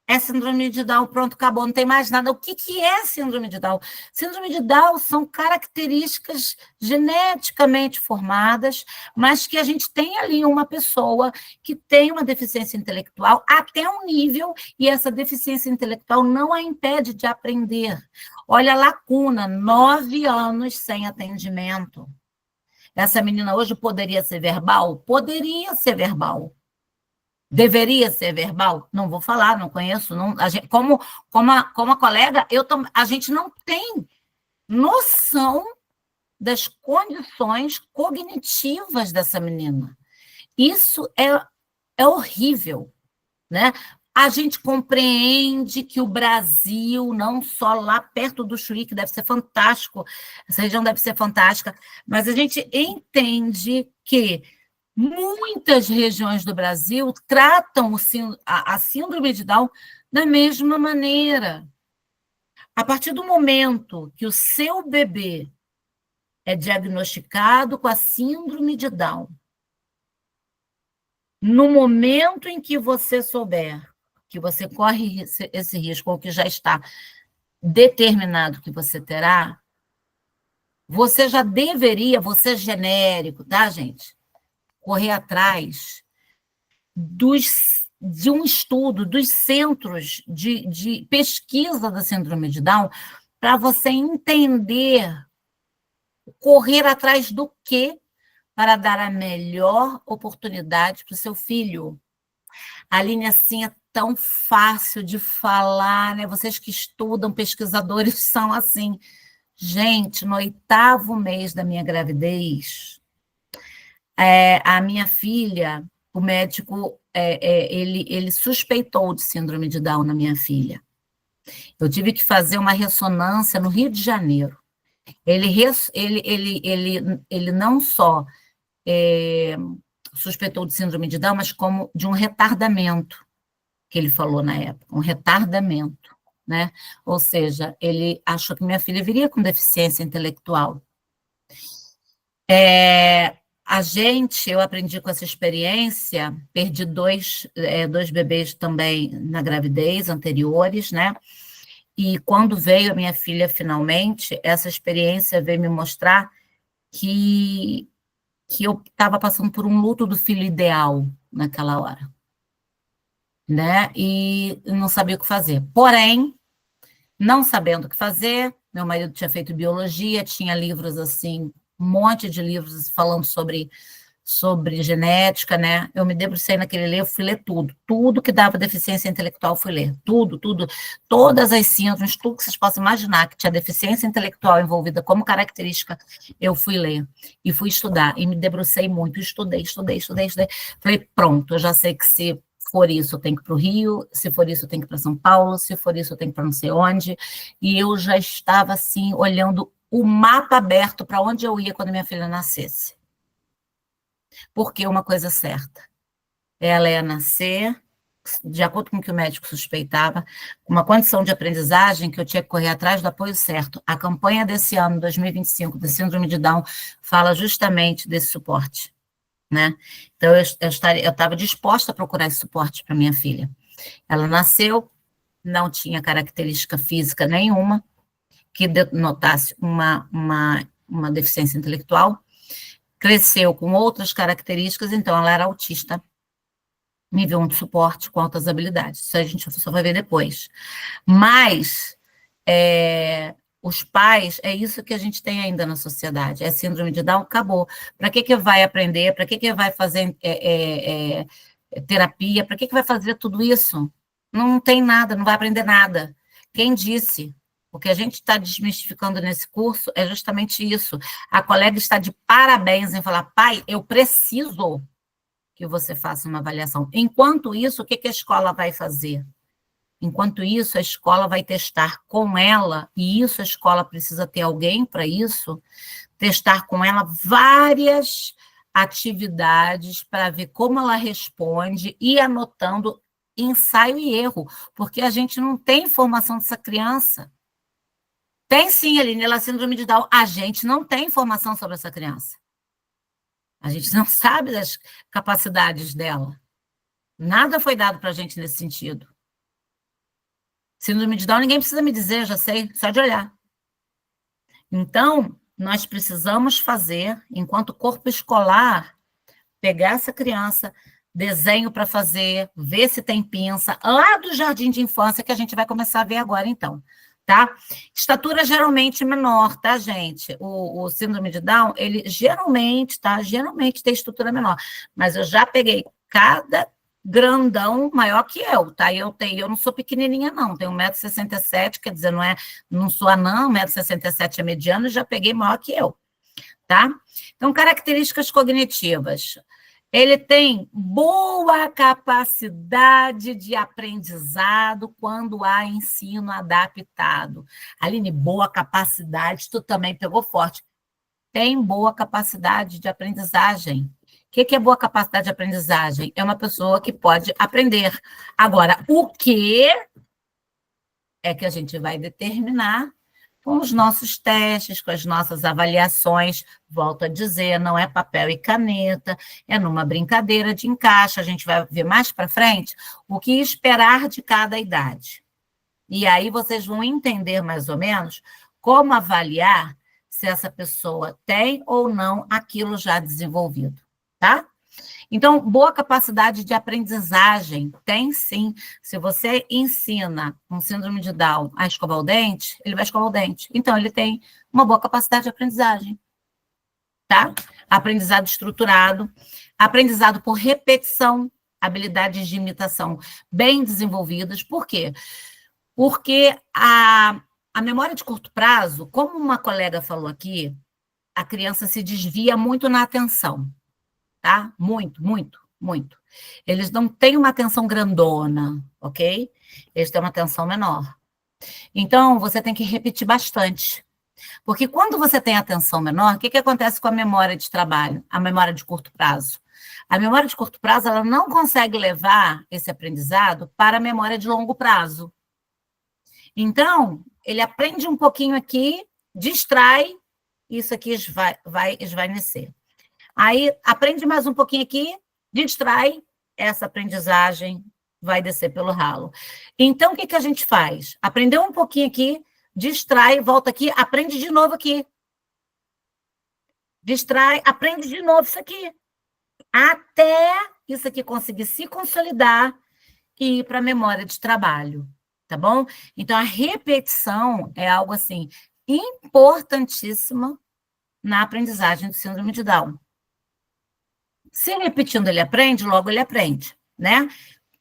É síndrome de Down, pronto, acabou, não tem mais nada. O que é síndrome de Down? Síndrome de Down são características geneticamente formadas, mas que a gente tem ali uma pessoa que tem uma deficiência intelectual até um nível, e essa deficiência intelectual não a impede de aprender. Olha a lacuna, 9 anos sem atendimento. Essa menina hoje poderia ser verbal? Poderia ser verbal. Deveria ser verbal? Não vou falar, não conheço. Não, como a colega, a gente não tem noção das condições cognitivas dessa menina. Isso é horrível, né? A gente compreende que o Brasil, não só lá perto do Chuí, que deve ser fantástico, essa região deve ser fantástica, mas a gente entende que muitas regiões do Brasil tratam a síndrome de Down da mesma maneira. A partir do momento que o seu bebê é diagnosticado com a síndrome de Down, no momento em que você souber que você corre esse risco, ou que já está determinado que você terá, você já deveria, você é genérico, tá, gente? Correr atrás de um estudo dos centros de pesquisa da síndrome de Down, para você entender, correr atrás do quê para dar a melhor oportunidade para o seu filho. Aline, assim, é tão fácil de falar, né? Vocês que estudam, pesquisadores, são assim. Gente, no 8º mês da minha gravidez, a minha filha, o médico, ele suspeitou de síndrome de Down na minha filha. Eu tive que fazer uma ressonância no Rio de Janeiro. Ele não só suspeitou de síndrome de Down, mas como de um retardamento, que ele falou na época, um retardamento, né? Ou seja, ele achou que minha filha viria com deficiência intelectual. Eu aprendi com essa experiência, perdi dois bebês também na gravidez, anteriores, né? E quando veio a minha filha finalmente, essa experiência veio me mostrar que eu estava passando por um luto do filho ideal naquela hora, né? E não sabia o que fazer. Porém, não sabendo o que fazer, meu marido tinha feito biologia, tinha livros assim, um monte de livros falando sobre sobre genética, né? Eu me debrucei naquele livro, fui ler tudo que dava deficiência intelectual, fui ler, tudo, todas as síndromes, tudo que vocês possam imaginar que tinha deficiência intelectual envolvida como característica, eu fui ler e fui estudar, e me debrucei muito, estudei. Falei, pronto, eu já sei que se for isso, eu tenho que ir para o Rio, se for isso, eu tenho que ir para São Paulo, se for isso, eu tenho que ir para não sei onde, e eu já estava, assim, olhando o mapa aberto para onde eu ia quando minha filha nascesse. Porque uma coisa certa, ela ia nascer, de acordo com o que o médico suspeitava, com uma condição de aprendizagem que eu tinha que correr atrás do apoio certo. A campanha desse ano, 2025, da Síndrome de Down, fala justamente desse suporte, né? Então, eu estava disposta a procurar esse suporte para minha filha. Ela nasceu, não tinha característica física nenhuma que denotasse uma deficiência intelectual, cresceu com outras características, então ela era autista, nível 1 de suporte com altas habilidades. Isso a gente só vai ver depois. Mas os pais, é isso que a gente tem ainda na sociedade, é síndrome de Down, acabou. Para que vai aprender? Para que vai fazer terapia? Para que vai fazer tudo isso? Não tem nada, não vai aprender nada. Quem disse? O que a gente está desmistificando nesse curso é justamente isso. A colega está de parabéns em falar, pai, eu preciso que você faça uma avaliação. Enquanto isso, o que a escola vai fazer? Enquanto isso, a escola vai testar com ela, e isso a escola precisa ter alguém para isso, testar com ela várias atividades para ver como ela responde e anotando ensaio e erro, porque a gente não tem informação dessa criança. Tem sim, Aline, ela é síndrome de Down. A gente não tem informação sobre essa criança. A gente não sabe das capacidades dela. Nada foi dado para a gente nesse sentido. Síndrome de Down, ninguém precisa me dizer, já sei, só de olhar. Então, nós precisamos fazer, enquanto corpo escolar, pegar essa criança, desenho para fazer, ver se tem pinça, lá do jardim de infância, que a gente vai começar a ver agora, então. Tá? Estatura geralmente menor, tá, gente? O síndrome de Down, ele geralmente, tá? Geralmente tem estrutura menor. Mas eu já peguei cada grandão maior que eu, tá? Eu não sou pequenininha, não. Tenho 1,67 m, quer dizer, não sou anã, 1,67 m é mediano, e já peguei maior que eu, tá? Então, características cognitivas. Ele tem boa capacidade de aprendizado quando há ensino adaptado. Aline, boa capacidade, tu também pegou forte. Tem boa capacidade de aprendizagem. O que é boa capacidade de aprendizagem? É uma pessoa que pode aprender. Agora, o que é que a gente vai determinar com os nossos testes, com as nossas avaliações, volto a dizer, não é papel e caneta, é numa brincadeira de encaixe, a gente vai ver mais para frente o que esperar de cada idade. E aí vocês vão entender mais ou menos como avaliar se essa pessoa tem ou não aquilo já desenvolvido, tá? Então, boa capacidade de aprendizagem, tem sim. Se você ensina um síndrome de Down a escovar o dente, ele vai escovar o dente. Então, ele tem uma boa capacidade de aprendizagem, tá? Aprendizado estruturado, aprendizado por repetição, habilidades de imitação bem desenvolvidas. Por quê? Porque a memória de curto prazo, como uma colega falou aqui, a criança se desvia muito na atenção. Tá? Muito. Eles não têm uma atenção grandona, ok? Eles têm uma atenção menor. Então, você tem que repetir bastante. Porque quando você tem atenção menor, o que acontece com a memória de trabalho? A memória de curto prazo? A memória de curto prazo, ela não consegue levar esse aprendizado para a memória de longo prazo. Então, ele aprende um pouquinho aqui, distrai, isso aqui vai esvanecer. Aí, aprende mais um pouquinho aqui, distrai, essa aprendizagem vai descer pelo ralo. Então, o que a gente faz? Aprendeu um pouquinho aqui, distrai, volta aqui, aprende de novo aqui. Distrai, aprende de novo isso aqui. Até isso aqui conseguir se consolidar e ir para a memória de trabalho, tá bom? Então, a repetição é algo, assim, importantíssimo na aprendizagem do síndrome de Down. Se repetindo ele aprende, logo ele aprende, né?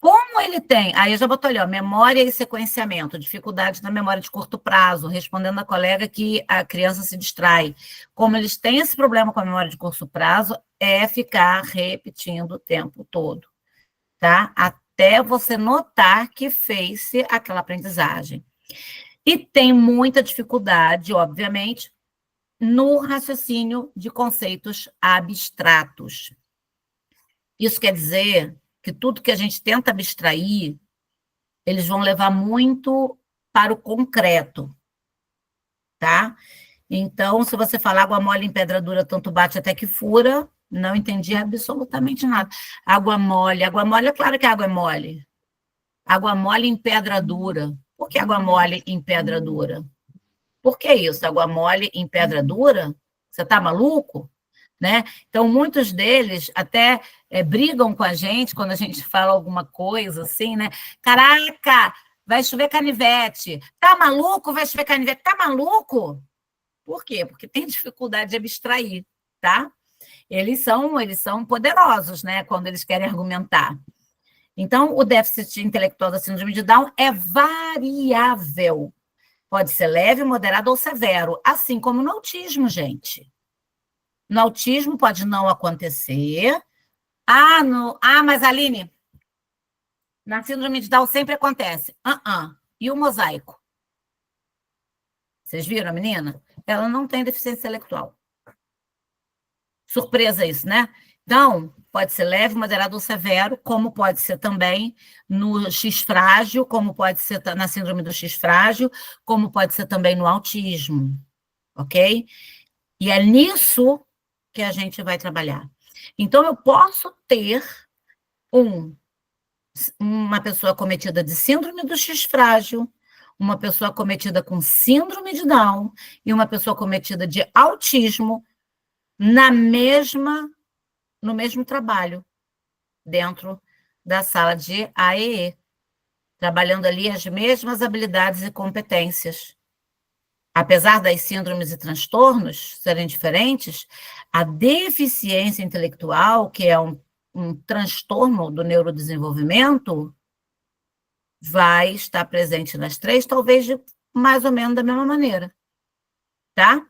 Como ele tem, aí eu já botou ali, ó, memória e sequenciamento, dificuldade na memória de curto prazo, respondendo a colega que a criança se distrai. Como eles têm esse problema com a memória de curto prazo, é ficar repetindo o tempo todo, tá? Até você notar que fez aquela aprendizagem. E tem muita dificuldade, obviamente, no raciocínio de conceitos abstratos. Isso quer dizer que tudo que a gente tenta abstrair, eles vão levar muito para o concreto, tá? Então, se você falar água mole em pedra dura, tanto bate até que fura, não entendi absolutamente nada. Água mole é claro que a água é mole. Água mole em pedra dura. Por que água mole em pedra dura? Por que isso? Água mole em pedra dura? Você está maluco? Né? Então, muitos deles até brigam com a gente quando a gente fala alguma coisa assim, né? Caraca, vai chover canivete. Tá maluco? Vai chover canivete. Tá maluco? Por quê? Porque tem dificuldade de abstrair, tá? Eles são poderosos, né? Quando eles querem argumentar. Então, o déficit intelectual da síndrome de Down é variável. Pode ser leve, moderado ou severo, assim como no autismo, gente. No autismo pode não acontecer. Mas Aline, na síndrome de Down sempre acontece. E o mosaico? Vocês viram a menina? Ela não tem deficiência intelectual. Surpresa isso, né? Então, pode ser leve, moderado ou severo, como pode ser também no X frágil, como pode ser na síndrome do X frágil, como pode ser também no autismo, ok? E é nisso que a gente vai trabalhar. Então, eu posso ter uma pessoa acometida de síndrome do X frágil, uma pessoa acometida com síndrome de Down e uma pessoa acometida de autismo no mesmo trabalho, dentro da sala de AEE, trabalhando ali as mesmas habilidades e competências. Apesar das síndromes e transtornos serem diferentes, a deficiência intelectual, que é um transtorno do neurodesenvolvimento, vai estar presente nas três, talvez de mais ou menos da mesma maneira, tá?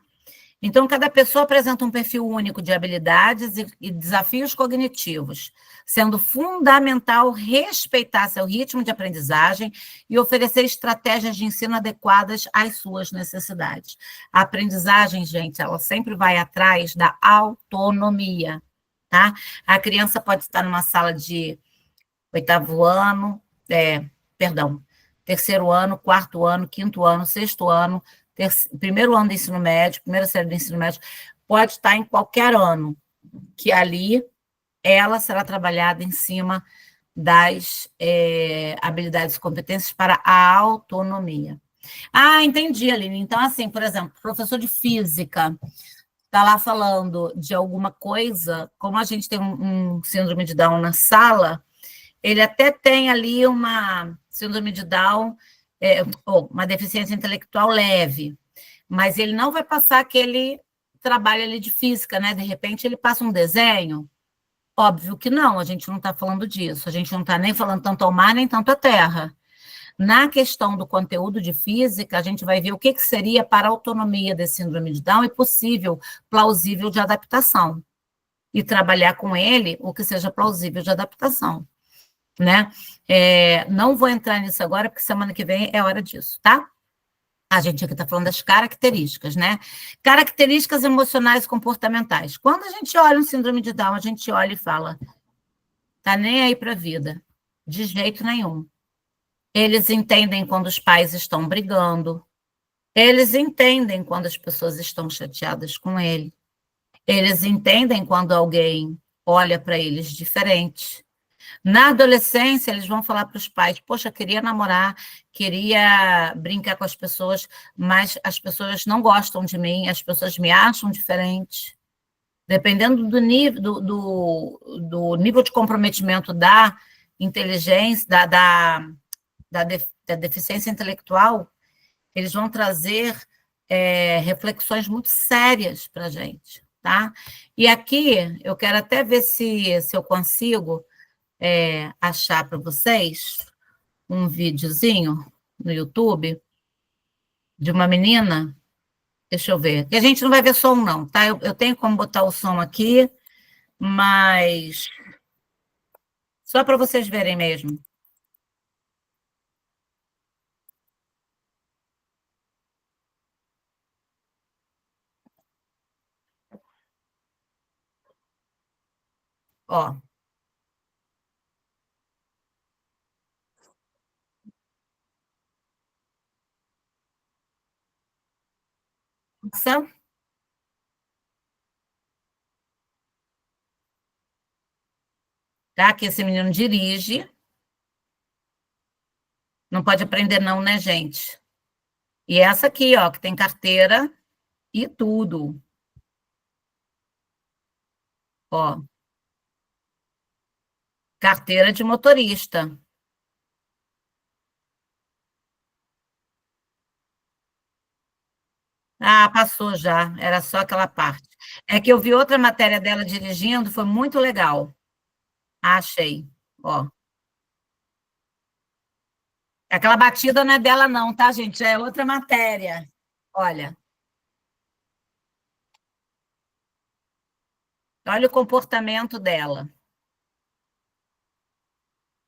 Então, cada pessoa apresenta um perfil único de habilidades e desafios cognitivos, sendo fundamental respeitar seu ritmo de aprendizagem e oferecer estratégias de ensino adequadas às suas necessidades. A aprendizagem, gente, ela sempre vai atrás da autonomia, tá? A criança pode estar numa sala de terceiro ano, quarto ano, quinto ano, sexto ano, primeiro ano do ensino médio, primeira série do ensino médio, pode estar em qualquer ano, que ali ela será trabalhada em cima das habilidades e competências para a autonomia. Entendi, Aline. Então, assim, por exemplo, professor de física está lá falando de alguma coisa, como a gente tem um síndrome de Down na sala, ele até tem ali uma síndrome de Down, uma deficiência intelectual leve, mas ele não vai passar aquele trabalho ali de física, né? De repente ele passa um desenho. Óbvio que não, a gente não está falando disso, a gente não está nem falando tanto ao mar, nem tanto à terra. Na questão do conteúdo de física, a gente vai ver o que seria para a autonomia desse síndrome de Down e possível, plausível de adaptação. E trabalhar com ele o que seja plausível de adaptação. Né? Não vou entrar nisso agora, porque semana que vem é hora disso, tá? A gente aqui está falando das características, né? Características emocionais e comportamentais. Quando a gente olha um síndrome de Down, a gente olha e fala, tá nem aí para a vida, de jeito nenhum. Eles entendem quando os pais estão brigando, eles entendem quando as pessoas estão chateadas com ele, eles entendem quando alguém olha para eles diferente. Na adolescência, eles vão falar para os pais, poxa, queria namorar, queria brincar com as pessoas, mas as pessoas não gostam de mim, as pessoas me acham diferente. Dependendo do nível de comprometimento da inteligência, da deficiência intelectual, eles vão trazer reflexões muito sérias para a gente, tá? E aqui, eu quero até ver se eu consigo achar para vocês um videozinho no YouTube de uma menina. Deixa eu ver. Que a gente não vai ver som, não, tá? Eu tenho como botar o som aqui, mas só para vocês verem mesmo. Ó. Nossa. Tá? Que esse menino dirige. Não pode aprender não, né, gente? E essa aqui, ó, que tem carteira e tudo. Ó. Carteira de motorista. Ah, passou já, era só aquela parte. É que eu vi outra matéria dela dirigindo, foi muito legal. Ah, achei, ó. Aquela batida não é dela não, tá, gente? Já é outra matéria. Olha. Olha o comportamento dela.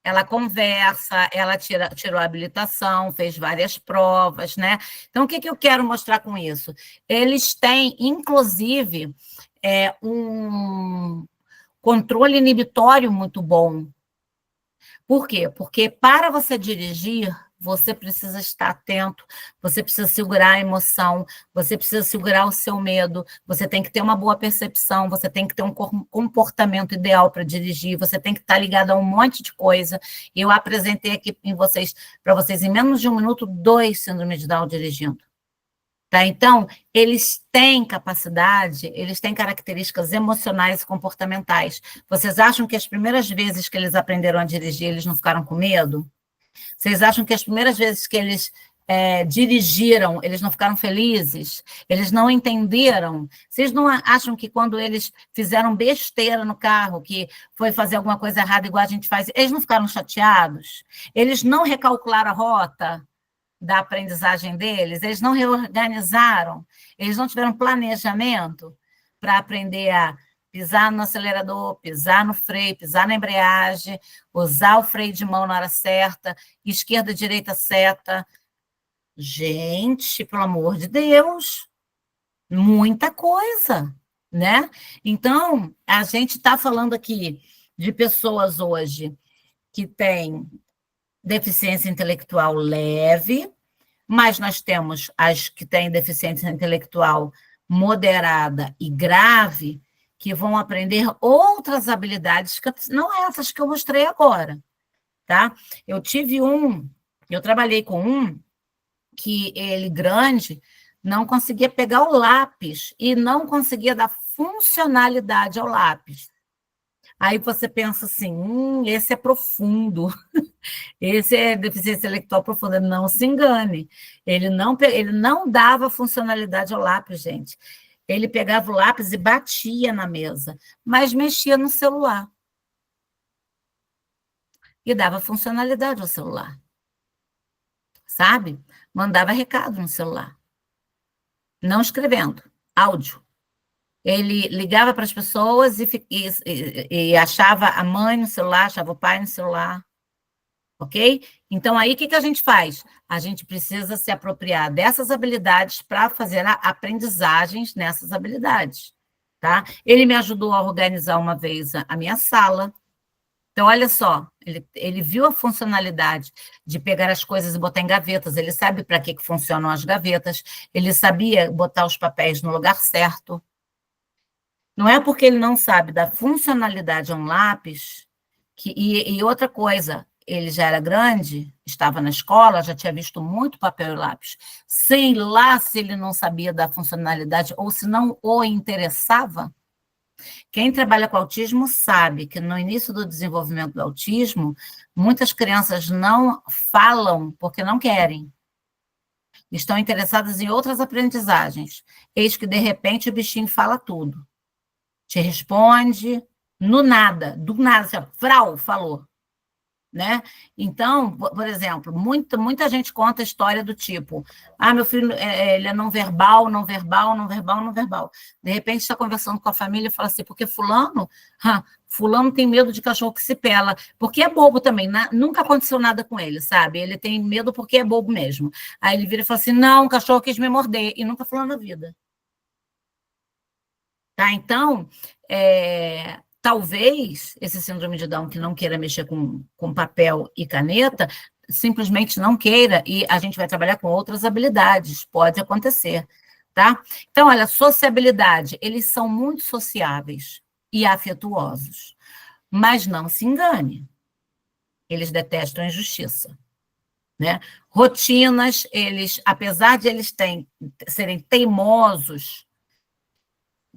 Ela conversa, ela tirou a habilitação, fez várias provas, né? Então, o que eu quero mostrar com isso? Eles têm, inclusive, um controle inibitório muito bom. Por quê? Porque para você dirigir, você precisa estar atento, você precisa segurar a emoção, você precisa segurar o seu medo, você tem que ter uma boa percepção, você tem que ter um comportamento ideal para dirigir, você tem que estar ligado a um monte de coisa. Eu apresentei aqui para vocês, em menos de um minuto, 2 síndromes de Down dirigindo. Tá? Então, eles têm capacidade, eles têm características emocionais e comportamentais. Vocês acham que as primeiras vezes que eles aprenderam a dirigir, eles não ficaram com medo? Vocês acham que as primeiras vezes que eles dirigiram, eles não ficaram felizes? Eles não entenderam? Vocês não acham que quando eles fizeram besteira no carro, que foi fazer alguma coisa errada igual a gente faz, eles não ficaram chateados? Eles não recalcularam a rota da aprendizagem deles? Eles não reorganizaram? Eles não tiveram planejamento para aprender a pisar no acelerador, pisar no freio, pisar na embreagem, usar o freio de mão na hora certa, esquerda, direita, seta? Gente, pelo amor de Deus, muita coisa, né? Então, a gente está falando aqui de pessoas hoje que têm deficiência intelectual leve, mas nós temos as que têm deficiência intelectual moderada e grave, que vão aprender outras habilidades, que não essas que eu mostrei agora, tá? Eu trabalhei com um que ele grande não conseguia pegar o lápis e não conseguia dar funcionalidade ao lápis. Aí você pensa assim, esse é profundo, esse é deficiência intelectual profunda. Não se engane, ele não dava funcionalidade ao lápis, gente. Ele pegava o lápis e batia na mesa, mas mexia no celular. E dava funcionalidade ao celular. Sabe? Mandava recado no celular. Não escrevendo, áudio. Ele ligava para as pessoas e achava a mãe no celular, achava o pai no celular. Ok? Então, aí, o que a gente faz? A gente precisa se apropriar dessas habilidades para fazer aprendizagens nessas habilidades, tá? Ele me ajudou a organizar uma vez a minha sala. Então, olha só, ele viu a funcionalidade de pegar as coisas e botar em gavetas, ele sabe para que funcionam as gavetas, ele sabia botar os papéis no lugar certo. Não é porque ele não sabe da funcionalidade a um lápis, e outra coisa, ele já era grande, estava na escola, já tinha visto muito papel e lápis. Sei lá se ele não sabia da funcionalidade ou se não o interessava. Quem trabalha com autismo sabe que no início do desenvolvimento do autismo, muitas crianças não falam porque não querem. Estão interessadas em outras aprendizagens. Eis que, de repente, o bichinho fala tudo. te responde no nada, do nada, assim, ó, frau, falou. Né? Então, por exemplo, muita gente conta a história do tipo, meu filho ele é não verbal, não verbal, não verbal, não verbal. De repente está conversando com a família e fala assim, porque fulano tem medo de cachorro que se pela, porque é bobo também, nunca aconteceu nada com ele, sabe? Ele tem medo porque é bobo mesmo. Aí ele vira e fala assim, não, o cachorro quis me morder, e nunca falou na vida. Tá? Então, talvez esse síndrome de Down que não queira mexer com papel e caneta, simplesmente não queira, e a gente vai trabalhar com outras habilidades, pode acontecer, tá? Então, olha, sociabilidade, eles são muito sociáveis e afetuosos, mas não se engane, eles detestam a injustiça, né? Rotinas, apesar de eles serem teimosos.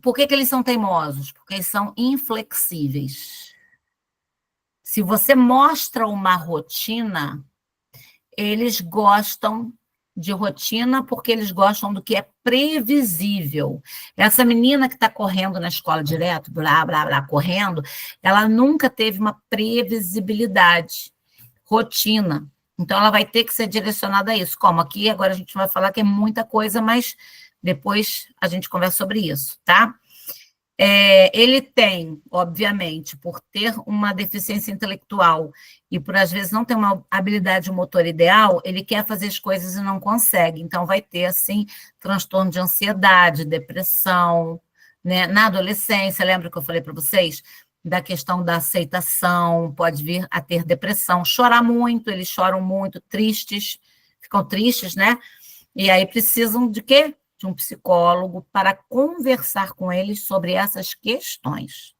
Por que eles são teimosos? Porque eles são inflexíveis. Se você mostra uma rotina, eles gostam de rotina porque eles gostam do que é previsível. Essa menina que está correndo na escola direto, blá, blá, blá, correndo, ela nunca teve uma previsibilidade, rotina. Então, ela vai ter que ser direcionada a isso. Como aqui, agora a gente vai falar que é muita coisa, mas depois a gente conversa sobre isso, tá? Ele tem, obviamente, por ter uma deficiência intelectual e por, às vezes, não ter uma habilidade motora ideal, ele quer fazer as coisas e não consegue. Então, vai ter, assim, transtorno de ansiedade, depressão, né? Na adolescência, lembra que eu falei para vocês? Da questão da aceitação, pode vir a ter depressão, chorar muito, eles choram muito, ficam tristes, né? E aí precisam de quê? De um psicólogo para conversar com eles sobre essas questões.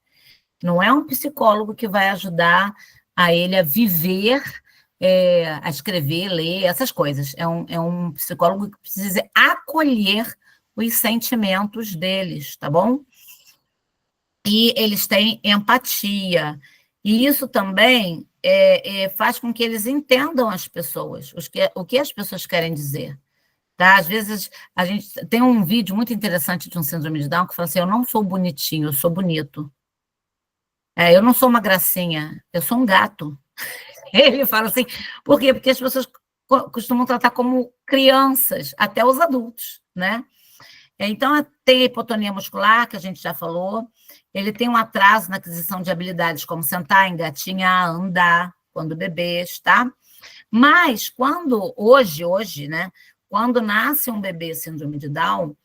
Não é um psicólogo que vai ajudar a ele a viver, a escrever, ler, essas coisas. É um psicólogo que precisa acolher os sentimentos deles, tá bom? E eles têm empatia. E isso também faz com que eles entendam as pessoas, o que as pessoas querem dizer. Tá? Às vezes, a gente tem um vídeo muito interessante de um síndrome de Down que fala assim, eu não sou bonitinho, eu sou bonito. Eu não sou uma gracinha, eu sou um gato. Ele fala assim, por quê? Porque as pessoas costumam tratar como crianças, até os adultos, né? Então, tem a hipotonia muscular, que a gente já falou, ele tem um atraso na aquisição de habilidades como sentar, engatinhar, andar, quando bebês, tá? Mas, hoje, né? Quando nasce um bebê síndrome de Down,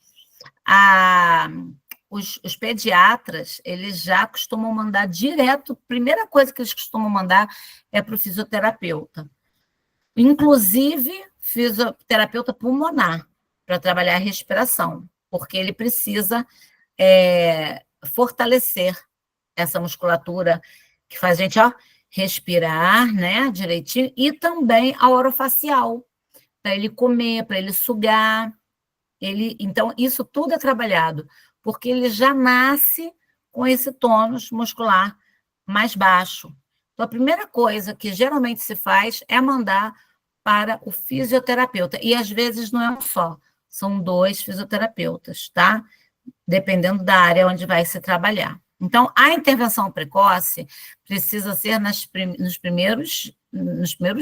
os pediatras, eles já costumam mandar direto, primeira coisa que eles costumam mandar é para o fisioterapeuta. Inclusive, fisioterapeuta pulmonar, para trabalhar a respiração, porque ele precisa fortalecer essa musculatura que faz a gente respirar, né, direitinho, e também a orofacial, para ele comer, para ele sugar. Então, isso tudo é trabalhado, porque ele já nasce com esse tônus muscular mais baixo. Então, a primeira coisa que geralmente se faz é mandar para o fisioterapeuta. E, às vezes, não é um só, são 2 fisioterapeutas, tá? Dependendo da área onde vai se trabalhar. Então, a intervenção precoce precisa ser nos primeiros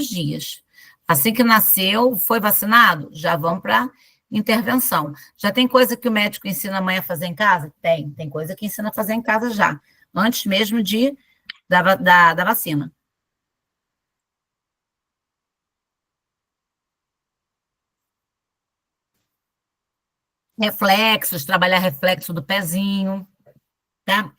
dias. Assim que nasceu, foi vacinado, já vão para intervenção. Já tem coisa que o médico ensina a mãe a fazer em casa? Tem coisa que ensina a fazer em casa já, antes mesmo da vacina. Reflexos, trabalhar reflexo do pezinho, tá?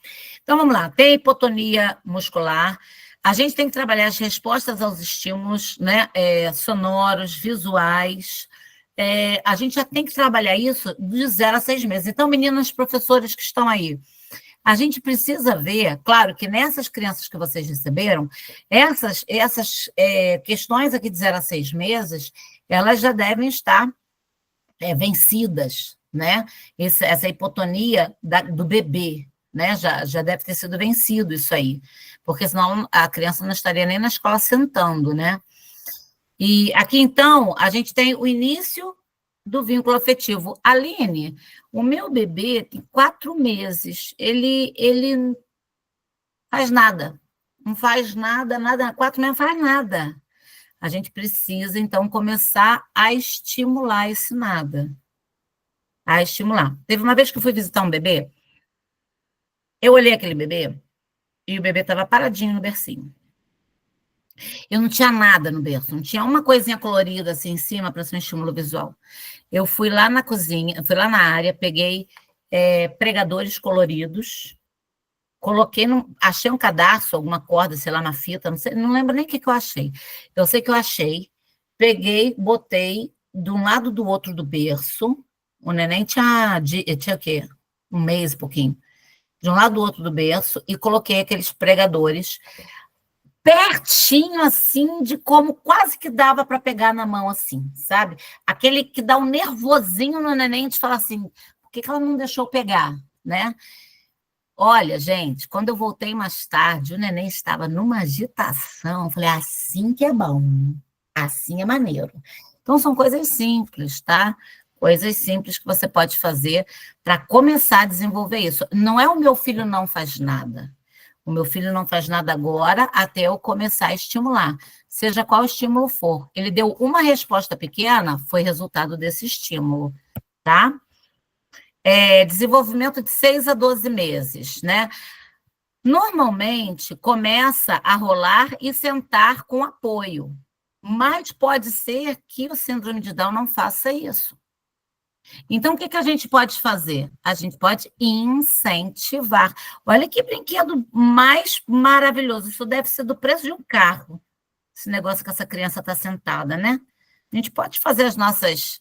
Então, vamos lá. Tem hipotonia muscular. A gente tem que trabalhar as respostas aos estímulos, né, sonoros, visuais. A gente já tem que trabalhar isso de 0 a 6 meses. Então, meninas professoras que estão aí, a gente precisa ver, claro, que nessas crianças que vocês receberam, essas questões aqui de 0 a 6 meses, elas já devem estar vencidas, né? Essa hipotonia do bebê, né? Já deve ter sido vencido isso aí, porque senão a criança não estaria nem na escola sentando, né? E aqui, então, a gente tem o início do vínculo afetivo. Aline, o meu bebê tem 4 meses, ele não faz nada, não faz nada, 4 meses não faz nada. A gente precisa, então, começar a estimular esse nada. A estimular. Teve uma vez que eu fui visitar um bebê, eu olhei aquele bebê e o bebê estava paradinho no bercinho. Eu não tinha nada no berço, não tinha uma coisinha colorida assim em cima para ser um estímulo visual. Eu fui lá na cozinha, fui lá na área, peguei pregadores coloridos, coloquei, achei um cadarço, alguma corda, sei lá, uma fita, não sei, não lembro nem o que eu achei. Eu sei que eu achei, peguei, botei de um lado do outro do berço, o neném tinha o quê? Um mês e pouquinho. De um lado do outro do berço, e coloquei aqueles pregadores pertinho, assim, de como quase que dava para pegar na mão, assim, sabe? Aquele que dá um nervosinho no neném de falar assim, por que ela não deixou pegar, né? Olha, gente, quando eu voltei mais tarde, o neném estava numa agitação. Eu falei, assim que é bom, assim é maneiro. Então, são coisas simples, tá? Coisas simples que você pode fazer para começar a desenvolver isso. Não é o meu filho não faz nada. O meu filho não faz nada agora até eu começar a estimular. Seja qual estímulo for. Ele deu uma resposta pequena, foi resultado desse estímulo, tá? Desenvolvimento de 6 a 12 meses, né? Normalmente, começa a rolar e sentar com apoio, mas pode ser que o síndrome de Down não faça isso. Então, o que a gente pode fazer? A gente pode incentivar. Olha que brinquedo mais maravilhoso. Isso deve ser do preço de um carro, esse negócio que essa criança está sentada, né? A gente pode fazer as nossas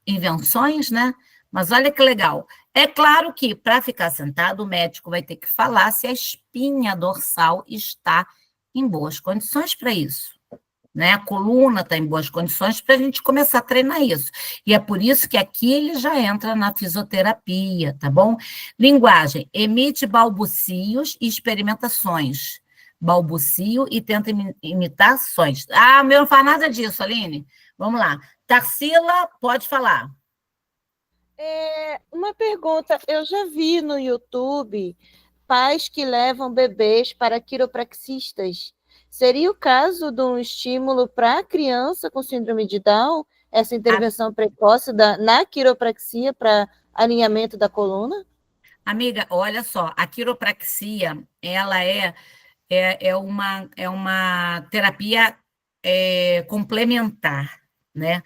invenções, né? Mas olha que legal. É claro que, para ficar sentado, o médico vai ter que falar se a espinha dorsal está em boas condições para isso, né? A coluna está em boas condições para a gente começar a treinar isso. E é por isso que aqui ele já entra na fisioterapia, tá bom? Linguagem, emite balbucios e experimentações. Balbucio e tenta imitar sons. Ah, o meu não faz nada disso, Aline. Vamos lá. Tarsila, pode falar. Uma pergunta, eu já vi no YouTube pais que levam bebês para quiropraxistas. Seria o caso de um estímulo para a criança com síndrome de Down, essa intervenção precoce na quiropraxia para alinhamento da coluna? Amiga, olha só, a quiropraxia, ela é uma terapia complementar, né?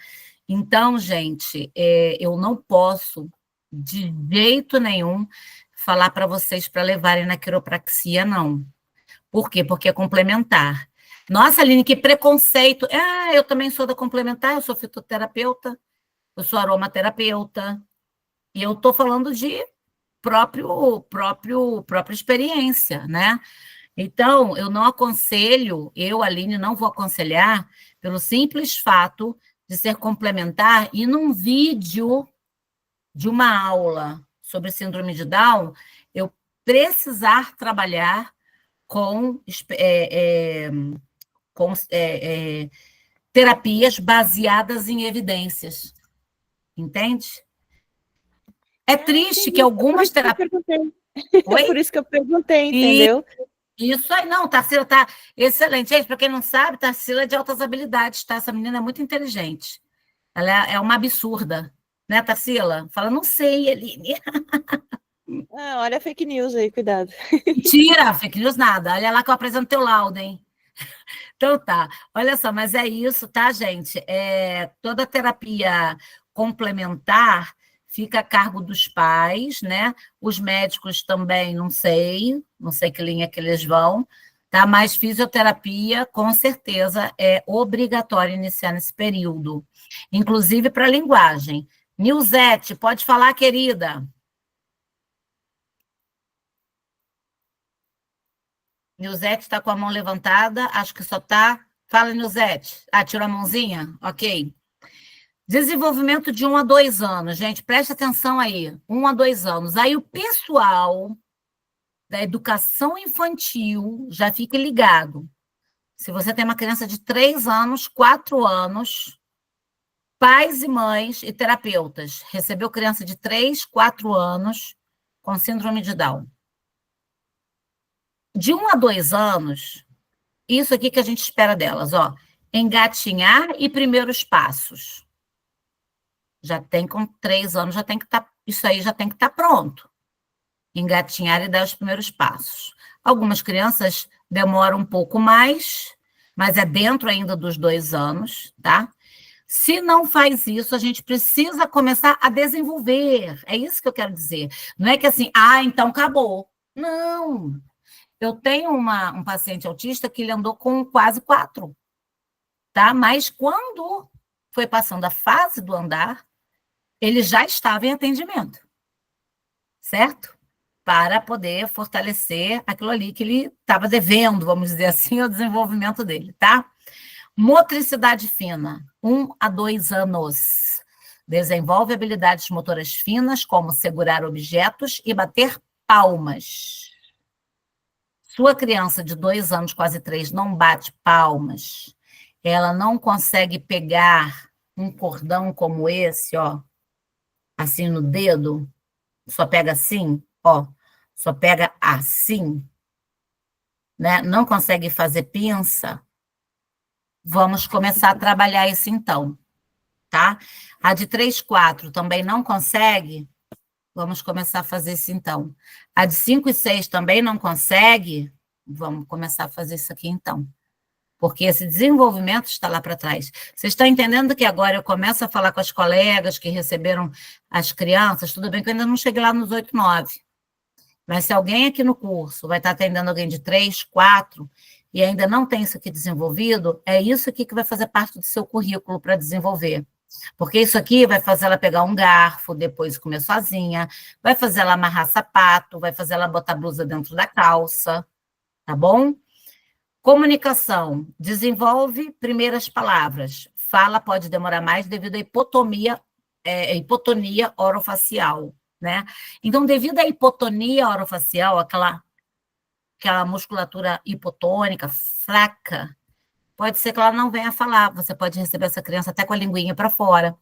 Então, gente, eu não posso, de jeito nenhum, falar para vocês para levarem na quiropraxia, não. Por quê? Porque é complementar. Nossa, Aline, que preconceito. Ah, eu também sou da complementar, eu sou fitoterapeuta, eu sou aromaterapeuta, e eu estou falando de própria experiência, né? Então, eu não aconselho, eu, Aline, não vou aconselhar pelo simples fato de ser complementar e num vídeo de uma aula sobre síndrome de Down, eu precisar trabalhar com terapias baseadas em evidências, entende? É triste que algumas terapias... É por isso que eu perguntei, entendeu? Isso aí, não, Tarsila está excelente. Gente, para quem não sabe, Tarsila é de altas habilidades, tá? Essa menina é muito inteligente. Ela é uma absurda, né, Tarsila? Fala, não sei, Aline. Olha a fake news aí, cuidado. Mentira, fake news nada. Olha lá que eu apresento teu laudo, hein? Então tá, olha só, mas é isso, tá, gente? Toda terapia complementar fica a cargo dos pais, né? Os médicos também, não sei que linha que eles vão, tá? Mas fisioterapia, com certeza, é obrigatório iniciar nesse período, inclusive para a linguagem. Nilzete, pode falar, querida. Nilzete está com a mão levantada, acho que só está... Fala, Nilzete. Ah, tirou a mãozinha? Ok. Desenvolvimento de 1 a 2 anos, gente, preste atenção aí, 1 a 2 anos. Aí o pessoal da educação infantil já fica ligado. Se você tem uma criança de 3 anos, 4 anos, Pais e mães e terapeutas. Recebeu criança de 3, 4 anos com síndrome de Down. De 1 a 2 anos, isso aqui que a gente espera delas, ó. Engatinhar e primeiros passos. Já tem com 3 anos, já tem que estar, isso aí já tem que estar pronto. Engatinhar e dar os primeiros passos. Algumas crianças demoram um pouco mais, mas é dentro ainda dos 2 anos, tá? Se não faz isso, a gente precisa começar a desenvolver. É isso que eu quero dizer. Não é que assim, então acabou. Não. Eu tenho um paciente autista que ele andou com quase 4, tá? Mas quando foi passando a fase do andar, ele já estava em atendimento, certo? Para poder fortalecer aquilo ali que ele estava devendo, vamos dizer assim, ao desenvolvimento dele, tá? Motricidade fina, 1 a 2 anos. Desenvolve habilidades motoras finas, como segurar objetos e bater palmas. Sua criança de 2 anos, quase 3, não bate palmas, ela não consegue pegar um cordão como esse, ó, assim no dedo, só pega assim, ó, só pega assim, né? Não consegue fazer pinça, vamos começar a trabalhar isso então, tá? A de 3, 4 também não consegue, vamos começar a fazer isso então. A de 5 e 6 também não consegue, vamos começar a fazer isso aqui então. Porque esse desenvolvimento está lá para trás. Vocês estão entendendo que agora eu começo a falar com as colegas que receberam as crianças, tudo bem que eu ainda não cheguei lá nos 8, 9. Mas se alguém aqui no curso vai estar atendendo alguém de 3, 4, e ainda não tem isso aqui desenvolvido, é isso aqui que vai fazer parte do seu currículo para desenvolver. Porque isso aqui vai fazer ela pegar um garfo, depois comer sozinha, vai fazer ela amarrar sapato, vai fazer ela botar blusa dentro da calça, tá bom? Comunicação, desenvolve primeiras palavras. Fala pode demorar mais devido à hipotonia orofacial, né? Então, devido à hipotonia orofacial, aquela musculatura hipotônica, fraca, pode ser que ela não venha falar. Você pode receber essa criança até com a linguinha para fora.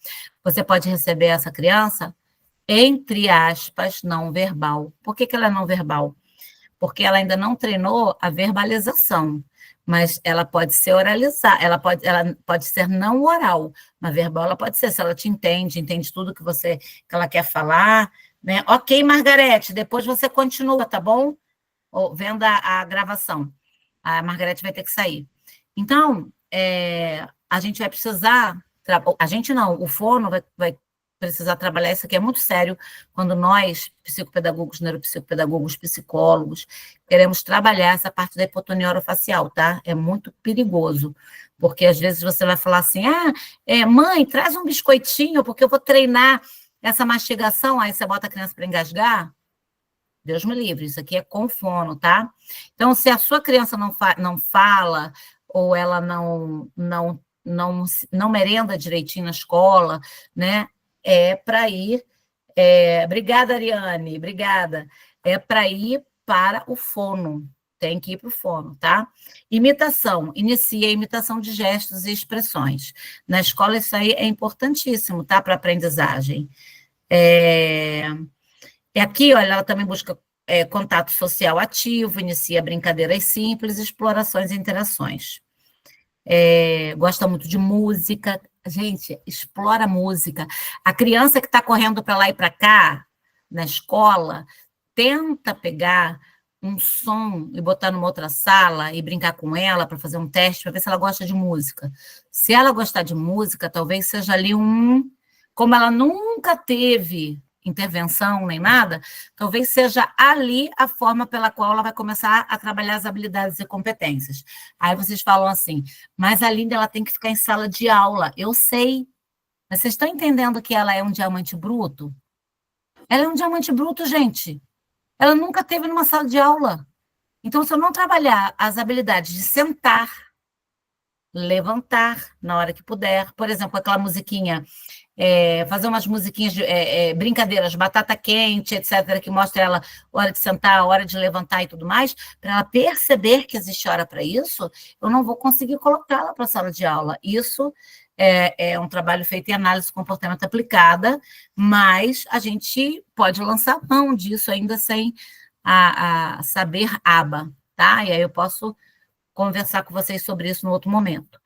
Você pode receber essa criança, entre aspas, não verbal. Por que ela é não verbal? Porque ela ainda não treinou a verbalização, mas ela pode ser oralizar, ela pode ser não oral, mas verbal ela pode ser, se ela te entende tudo que ela quer falar, né? Ok, Margarete, depois você continua, tá bom? Vendo a gravação. A Margarete vai ter que sair. Então, a gente vai precisar, a gente não, o fono vai precisar trabalhar isso aqui, é muito sério, quando nós, psicopedagogos, neuropsicopedagogos, psicólogos, queremos trabalhar essa parte da hipotonia orofacial, tá? É muito perigoso, porque às vezes você vai falar assim, mãe, traz um biscoitinho, porque eu vou treinar essa mastigação, aí você bota a criança para engasgar, Deus me livre, isso aqui é com fono, tá? Então, se a sua criança não fala, ou ela não merenda direitinho na escola, né? É para ir... obrigada, Ariane, obrigada. É para ir para o fono, tem que ir para o fono, tá? Imitação, inicia a imitação de gestos e expressões. Na escola, isso aí é importantíssimo, tá? Para aprendizagem. Aqui, olha, ela também busca contato social ativo, inicia brincadeiras simples, explorações e interações. Gosta muito de música. Gente, explora a música. A criança que está correndo para lá e para cá, na escola, tenta pegar um som e botar numa outra sala e brincar com ela para fazer um teste, para ver se ela gosta de música. Se ela gostar de música, talvez seja ali como ela nunca teve intervenção nem nada, talvez seja ali a forma pela qual ela vai começar a trabalhar as habilidades e competências. Aí vocês falam assim, mas a Linda ela tem que ficar em sala de aula. Eu sei, mas vocês estão entendendo que ela é um diamante bruto? Ela é um diamante bruto, gente. Ela nunca teve numa sala de aula. Então, se eu não trabalhar as habilidades de sentar, levantar na hora que puder, por exemplo, aquela musiquinha, fazer umas musiquinhas, brincadeiras, batata quente, etc., que mostra ela hora de sentar, hora de levantar e tudo mais, para ela perceber que existe hora para isso, eu não vou conseguir colocá-la para a sala de aula. Isso é um trabalho feito em análise de comportamento aplicada, mas a gente pode lançar mão disso ainda sem a saber ABA, tá? E aí eu posso conversar com vocês sobre isso no outro momento.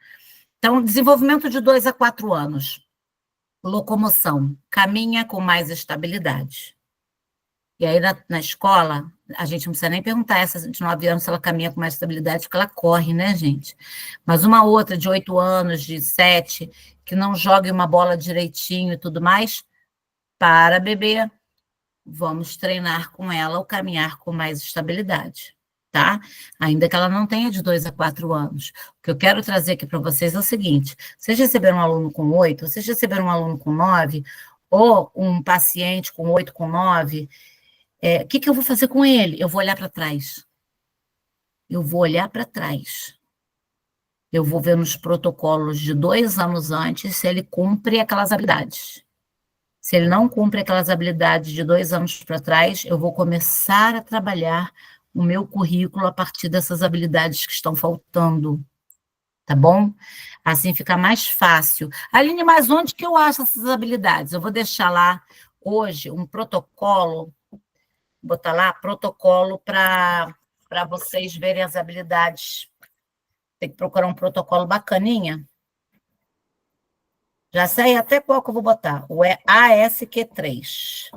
Então, desenvolvimento de 2 a 4 anos. Locomoção. Caminha com mais estabilidade. E aí, na escola, a gente não precisa nem perguntar essa de 9 anos se ela caminha com mais estabilidade, porque ela corre, né, gente? Mas uma outra de 8 anos, de 7, que não jogue uma bola direitinho e tudo mais, para, bebê, vamos treinar com ela o caminhar com mais estabilidade, tá? Ainda que ela não tenha de 2 a 4 anos. O que eu quero trazer aqui para vocês é o seguinte: vocês receberam um aluno com 8, vocês receberam um aluno com 9, ou um paciente com 8, com 9, o que eu vou fazer com ele? Eu vou olhar para trás. Eu vou olhar para trás. Eu vou ver nos protocolos de 2 anos antes se ele cumpre aquelas habilidades. Se ele não cumpre aquelas habilidades de 2 anos para trás, eu vou começar a trabalhar o meu currículo a partir dessas habilidades que estão faltando. Tá bom? Assim fica mais fácil. Aline, mas onde que eu acho essas habilidades? Eu vou deixar lá hoje um protocolo, botar lá protocolo para vocês verem as habilidades. Tem que procurar um protocolo bacaninha. Já sei até qual que eu vou botar. O ASQ3.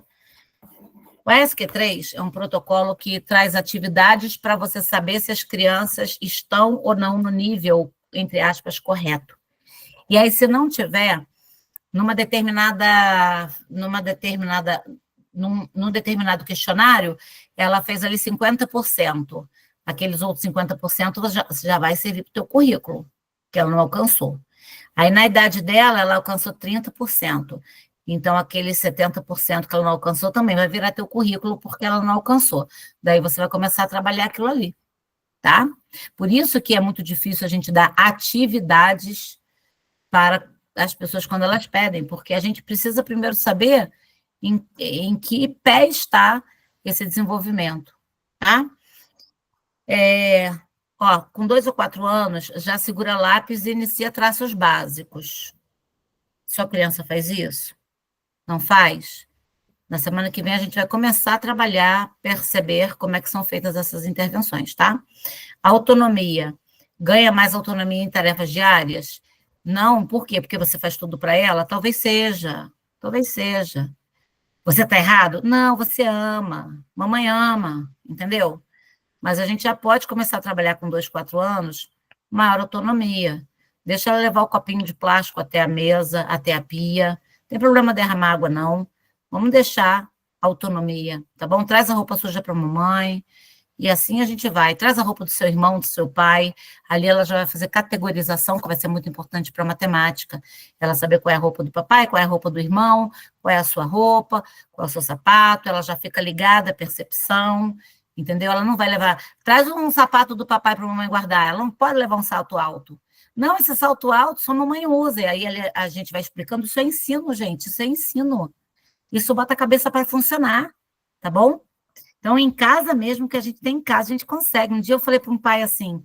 O ASQ3 é um protocolo que traz atividades para você saber se as crianças estão ou não no nível, entre aspas, correto. E aí, se não tiver, num determinado questionário, ela fez ali 50%. Aqueles outros 50% já vai servir para o teu currículo, que ela não alcançou. Aí, na idade dela, ela alcançou 30%. Então, aqueles 70% que ela não alcançou também vai virar teu currículo, porque ela não alcançou. Daí, você vai começar a trabalhar aquilo ali, tá? Por isso que é muito difícil a gente dar atividades para as pessoas quando elas pedem, porque a gente precisa primeiro saber em que pé está esse desenvolvimento, tá? Com 2 ou 4 anos, já segura lápis e inicia traços básicos. Sua criança faz isso? Não faz? Na semana que vem a gente vai começar a trabalhar, perceber como é que são feitas essas intervenções, tá? Autonomia. Ganha mais autonomia em tarefas diárias? Não, por quê? Porque você faz tudo para ela? Talvez seja, talvez seja. Você está errado? Não, você ama. Mamãe ama, entendeu? Mas a gente já pode começar a trabalhar com 2, 4 anos, maior autonomia. Deixa ela levar o copinho de plástico até a mesa, até a pia. Não tem problema derramar água, não. Vamos deixar autonomia, tá bom? Traz a roupa suja para a mamãe, e assim a gente vai. Traz a roupa do seu irmão, do seu pai. Ali ela já vai fazer categorização, que vai ser muito importante para a matemática. Ela saber qual é a roupa do papai, qual é a roupa do irmão, qual é a sua roupa, qual é o seu sapato. Ela já fica ligada à percepção, entendeu? Ela não vai levar... Traz um sapato do papai para a mamãe guardar. Ela não pode levar um salto alto. Não, esse salto alto só a mamãe usa. E aí a gente vai explicando. Isso é ensino, gente. Isso é ensino. Isso bota a cabeça para funcionar, tá bom? Então, em casa mesmo, que a gente tem em casa, a gente consegue. Um dia eu falei para um pai assim,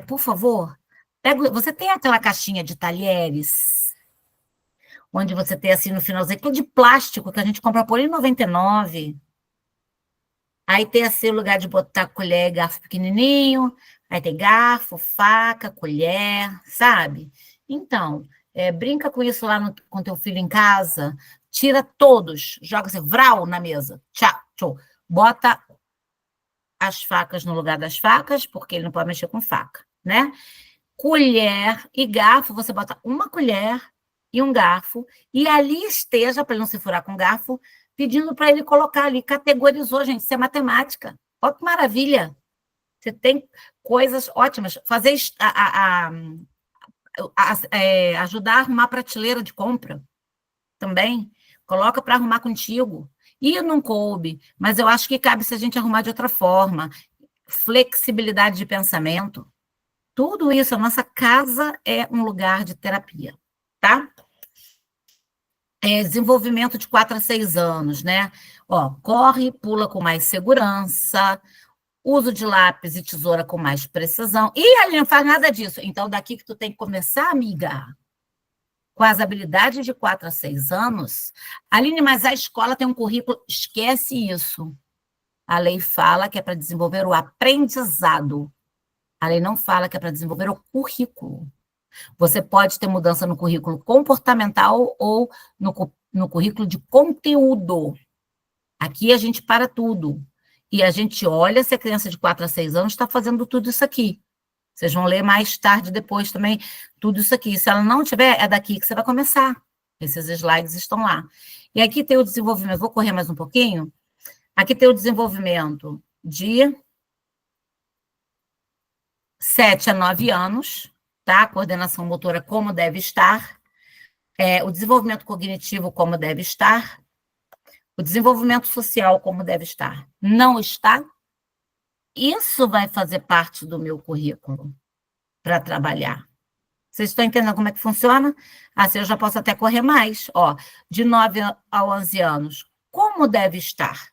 por favor, você tem aquela caixinha de talheres, onde você tem assim no finalzinho, aquilo de plástico que a gente compra por R$1,99. Aí tem assim o lugar de botar colher e garfo pequenininho, aí tem garfo, faca, colher, sabe? Então, brinca com isso lá com teu filho em casa, tira todos, joga assim, vral na mesa, tchau. Bota as facas no lugar das facas, porque ele não pode mexer com faca, né? Colher e garfo, você bota uma colher e um garfo, e ali esteja, para ele não se furar com garfo, pedindo para ele colocar ali, categorizou, gente, isso é matemática. Olha que maravilha. Você tem coisas ótimas. Fazer ajudar a arrumar prateleira de compra também. Coloca para arrumar contigo. E não coube, mas eu acho que cabe se a gente arrumar de outra forma. Flexibilidade de pensamento. Tudo isso, a nossa casa é um lugar de terapia, tá? Desenvolvimento de 4 a 6 anos, né? Corre, pula com mais segurança, uso de lápis e tesoura com mais precisão. E ele não faz nada disso. Então, daqui que tu tem que começar, amiga. com as habilidades de 4 a 6 anos, Aline, mas a escola tem um currículo, esquece isso. A lei fala que é para desenvolver o aprendizado. A lei não fala que é para desenvolver o currículo. Você pode ter mudança no currículo comportamental ou no currículo de conteúdo. Aqui a gente para tudo. E a gente olha se a criança de 4 a 6 anos está fazendo tudo isso aqui. Vocês vão ler mais tarde, depois também, tudo isso aqui. Se ela não tiver, é daqui que você vai começar. Esses slides estão lá. E aqui tem o desenvolvimento, vou correr mais um pouquinho. Aqui tem o desenvolvimento de 7 a 9 anos, tá? Coordenação motora como deve estar. O desenvolvimento cognitivo como deve estar. O desenvolvimento social como deve estar. Não está? Isso vai fazer parte do meu currículo para trabalhar. Vocês estão entendendo como é que funciona? Assim eu já posso até correr mais. Ó, de 9 a 11 anos, como deve estar?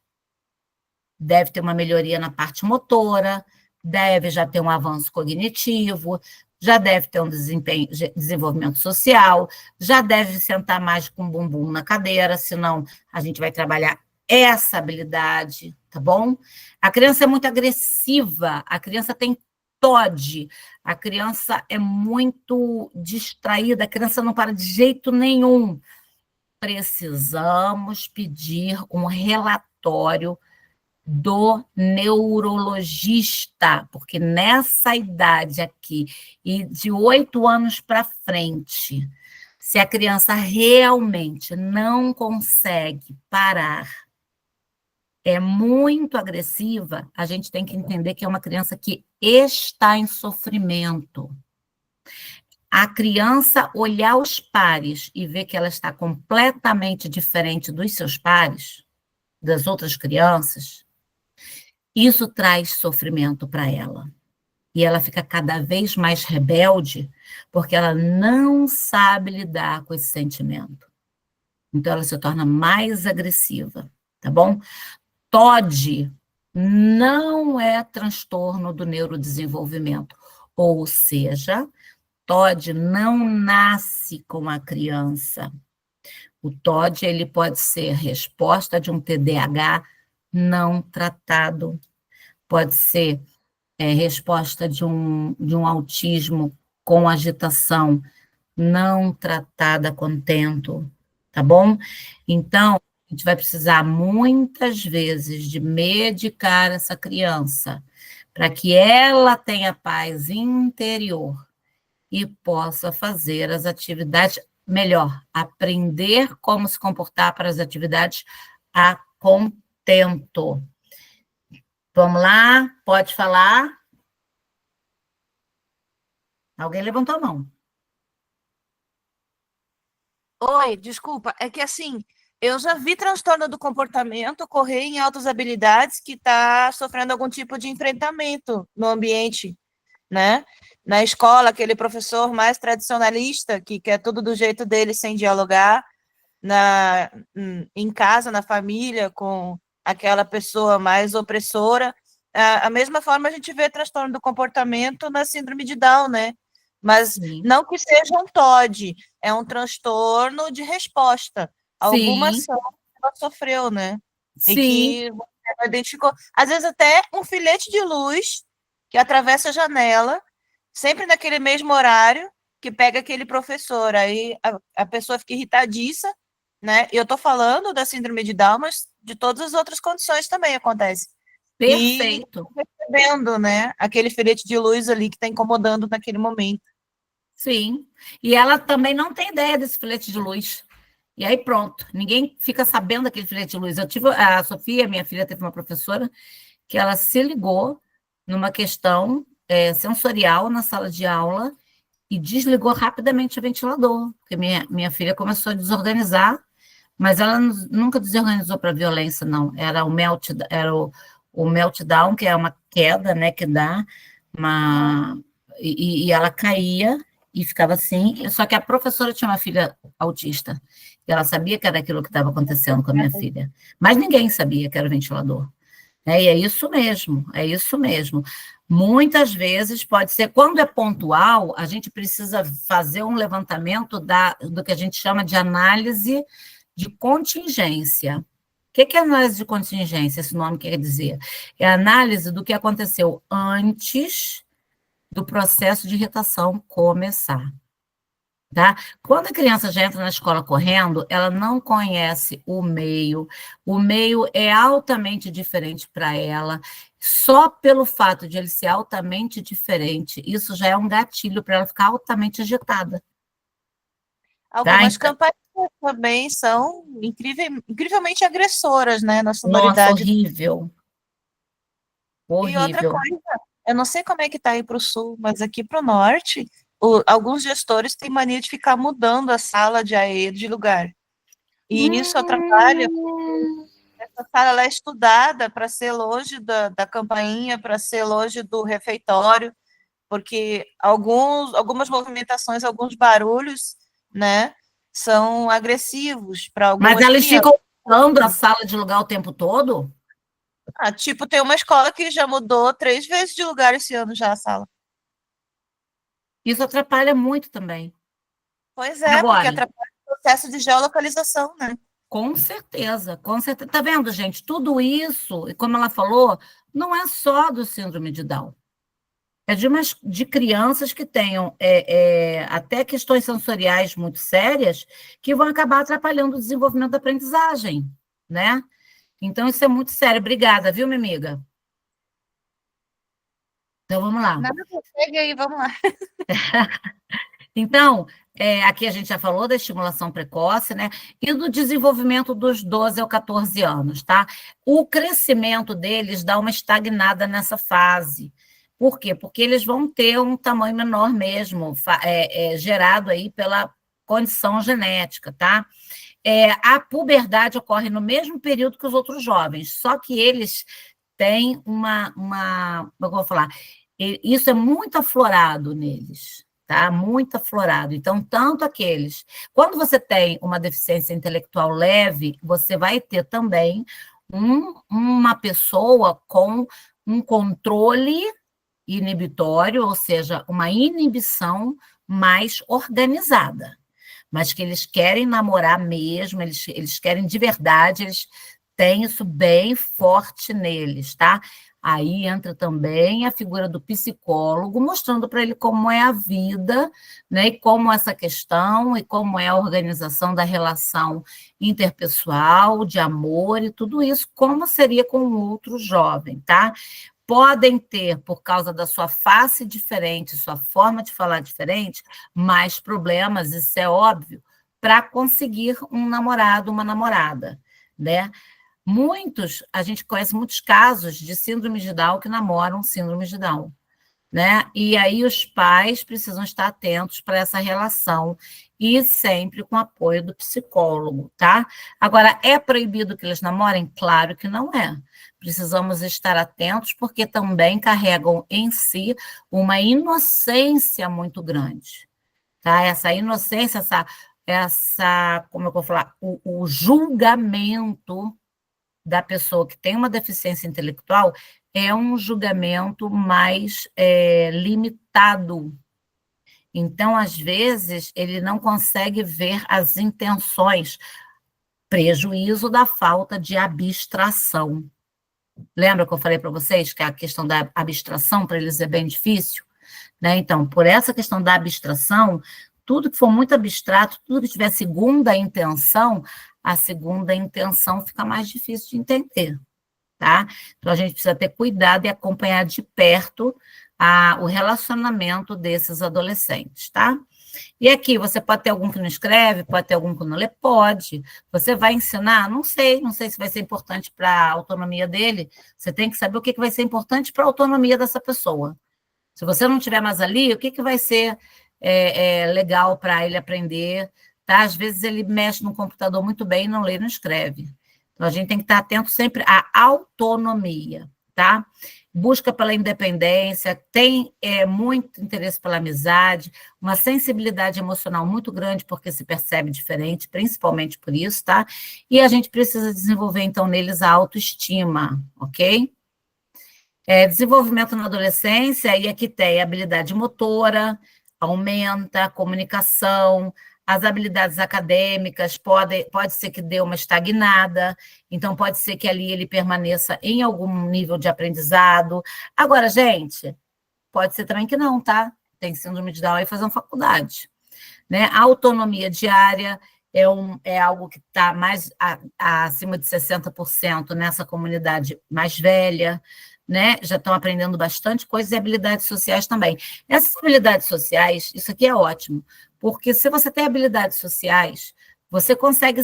Deve ter uma melhoria na parte motora, deve já ter um avanço cognitivo, já deve ter um desenvolvimento social, já deve sentar mais com o bumbum na cadeira, senão a gente vai trabalhar essa habilidade, tá bom? A criança é muito agressiva, a criança tem TOD, a criança é muito distraída, a criança não para de jeito nenhum. Precisamos pedir um relatório do neurologista, porque nessa idade aqui, e de 8 anos para frente, se a criança realmente não consegue parar, é muito agressiva, a gente tem que entender que é uma criança que está em sofrimento. A criança olhar os pares e ver que ela está completamente diferente dos seus pares, das outras crianças, isso traz sofrimento para ela. E ela fica cada vez mais rebelde, porque ela não sabe lidar com esse sentimento. Então, ela se torna mais agressiva, tá bom? TOD não é transtorno do neurodesenvolvimento, ou seja, TOD não nasce com a criança. O TOD ele pode ser resposta de um TDAH não tratado, pode ser resposta de um autismo com agitação não tratada a contento, tá bom? Então, a gente vai precisar muitas vezes de medicar essa criança para que ela tenha paz interior e possa fazer as atividades, melhor, aprender como se comportar para as atividades a contento. Vamos lá, pode falar? Alguém levantou a mão. Oi, desculpa, é que assim, eu já vi transtorno do comportamento ocorrer em altas habilidades que está sofrendo algum tipo de enfrentamento no ambiente, né? Na escola, aquele professor mais tradicionalista, que quer tudo do jeito dele sem dialogar, em casa, na família, com aquela pessoa mais opressora. A mesma forma a gente vê transtorno do comportamento na síndrome de Down, né? Mas Sim. não que seja um TOD, é um transtorno de resposta a alguma Sim. ação que ela sofreu, né? Sim. E que você não identificou. Às vezes até um filete de luz que atravessa a janela, sempre naquele mesmo horário, que pega aquele professor. Aí a pessoa fica irritadiça, né? E eu tô falando da síndrome de Down, mas de todas as outras condições também acontece. Perfeito. E percebendo, né? Aquele filete de luz ali que está incomodando naquele momento. Sim. E ela também não tem ideia desse filete de luz. E aí pronto, ninguém fica sabendo daquele filete de luz. A Sofia, minha filha, teve uma professora que ela se ligou numa questão sensorial na sala de aula e desligou rapidamente o ventilador, porque minha filha começou a desorganizar, mas ela nunca desorganizou para violência, não. Era o meltdown, que é uma queda, né, que dá e ela caía e ficava assim, só que a professora tinha uma filha autista, e ela sabia que era aquilo que estava acontecendo com a minha filha, mas ninguém sabia que era o ventilador. E é isso mesmo, é isso mesmo. Muitas vezes pode ser, quando é pontual, a gente precisa fazer um levantamento do que a gente chama de análise de contingência. O que é análise de contingência? Esse nome quer dizer? É a análise do que aconteceu antes do processo de irritação começar. Tá? Quando a criança já entra na escola correndo, ela não conhece o meio é altamente diferente para ela, só pelo fato de ele ser altamente diferente, isso já é um gatilho para ela ficar altamente agitada. Algumas Então, campanhas também são incrivelmente agressoras, né, na nossa, sonoridade. horrível. E outra Horrível. coisa, eu não sei como é que está aí para o sul, mas aqui para o norte, alguns gestores têm mania de ficar mudando a sala de AE de lugar. E isso atrapalha. Essa sala ela é estudada para ser longe da campainha, para ser longe do refeitório, porque algumas movimentações, alguns barulhos, né, são agressivos para algumas Mas eles crianças. ficam mudando a sala de lugar o tempo todo? Tipo, tem uma escola que já mudou 3 vezes de lugar esse ano já a sala. Isso atrapalha muito também. Pois é, porque Agora, atrapalha o processo de geolocalização, né? com certeza, com certeza. Tá vendo, gente? Tudo isso, e como ela falou, não é só do síndrome de Down. É de crianças que tenham até questões sensoriais muito sérias que vão acabar atrapalhando o desenvolvimento da aprendizagem, né? Então, isso é muito sério. Obrigada, viu, minha amiga? Então, vamos lá. Nada, segue aí, vamos lá. Então, aqui a gente já falou da estimulação precoce, né? E do desenvolvimento dos 12 aos 14 anos, tá? O crescimento deles dá uma estagnada nessa fase. Por quê? Porque eles vão ter um tamanho menor mesmo, gerado aí pela condição genética, tá? A puberdade ocorre no mesmo período que os outros jovens, só que eles têm como eu vou falar? Isso é muito aflorado neles, tá? Muito aflorado. Então, tanto aqueles... Quando você tem uma deficiência intelectual leve, você vai ter também uma pessoa com um controle inibitório, ou seja, uma inibição mais organizada, mas que eles querem namorar mesmo, eles querem de verdade, eles têm isso bem forte neles, tá? Aí entra também a figura do psicólogo, mostrando para ele como é a vida, né? E como essa questão, e como é a organização da relação interpessoal, de amor e tudo isso, como seria com o outro jovem, tá? Podem ter, por causa da sua face diferente, sua forma de falar diferente, mais problemas, isso é óbvio, para conseguir um namorado, uma namorada, né? A gente conhece muitos casos de síndrome de Down que namoram síndrome de Down, né? E aí os pais precisam estar atentos para essa relação e sempre com apoio do psicólogo, tá? Agora, é proibido que eles namorem? Claro que não é. Precisamos estar atentos porque também carregam em si uma inocência muito grande, tá? Essa inocência, como eu vou falar, o julgamento da pessoa que tem uma deficiência intelectual é um julgamento mais limitado. Então, às vezes, ele não consegue ver as intenções, prejuízo da falta de abstração. Lembra que eu falei para vocês que a questão da abstração para eles é bem difícil? Né? Então, por essa questão da abstração, tudo que for muito abstrato, tudo que tiver segunda intenção, a segunda intenção fica mais difícil de entender, tá? Então, a gente precisa ter cuidado e acompanhar de perto o relacionamento desses adolescentes, tá? E aqui, você pode ter algum que não escreve, pode ter algum que não lê? Pode. Você vai ensinar? Não sei se vai ser importante para a autonomia dele. Você tem que saber o que vai ser importante para a autonomia dessa pessoa. Se você não estiver mais ali, o que vai ser legal para ele aprender? Tá? Às vezes ele mexe no computador muito bem, não lê e não escreve. Então, a gente tem que estar atento sempre à autonomia, tá? Busca pela independência, tem muito interesse pela amizade, uma sensibilidade emocional muito grande, porque se percebe diferente, principalmente por isso, tá? E a gente precisa desenvolver, então, neles a autoestima, ok? Desenvolvimento na adolescência, e aqui tem habilidade motora, aumenta, a comunicação, as habilidades acadêmicas, pode ser que dê uma estagnada, então pode ser que ali ele permaneça em algum nível de aprendizado. Agora, gente, pode ser também que não, tá? Tem síndrome de Down aí fazendo faculdade. Né? A autonomia diária é algo que está mais acima de 60% nessa comunidade mais velha, né? Já estão aprendendo bastante coisas, e habilidades sociais também. Essas habilidades sociais, isso aqui é ótimo, porque se você tem habilidades sociais, você consegue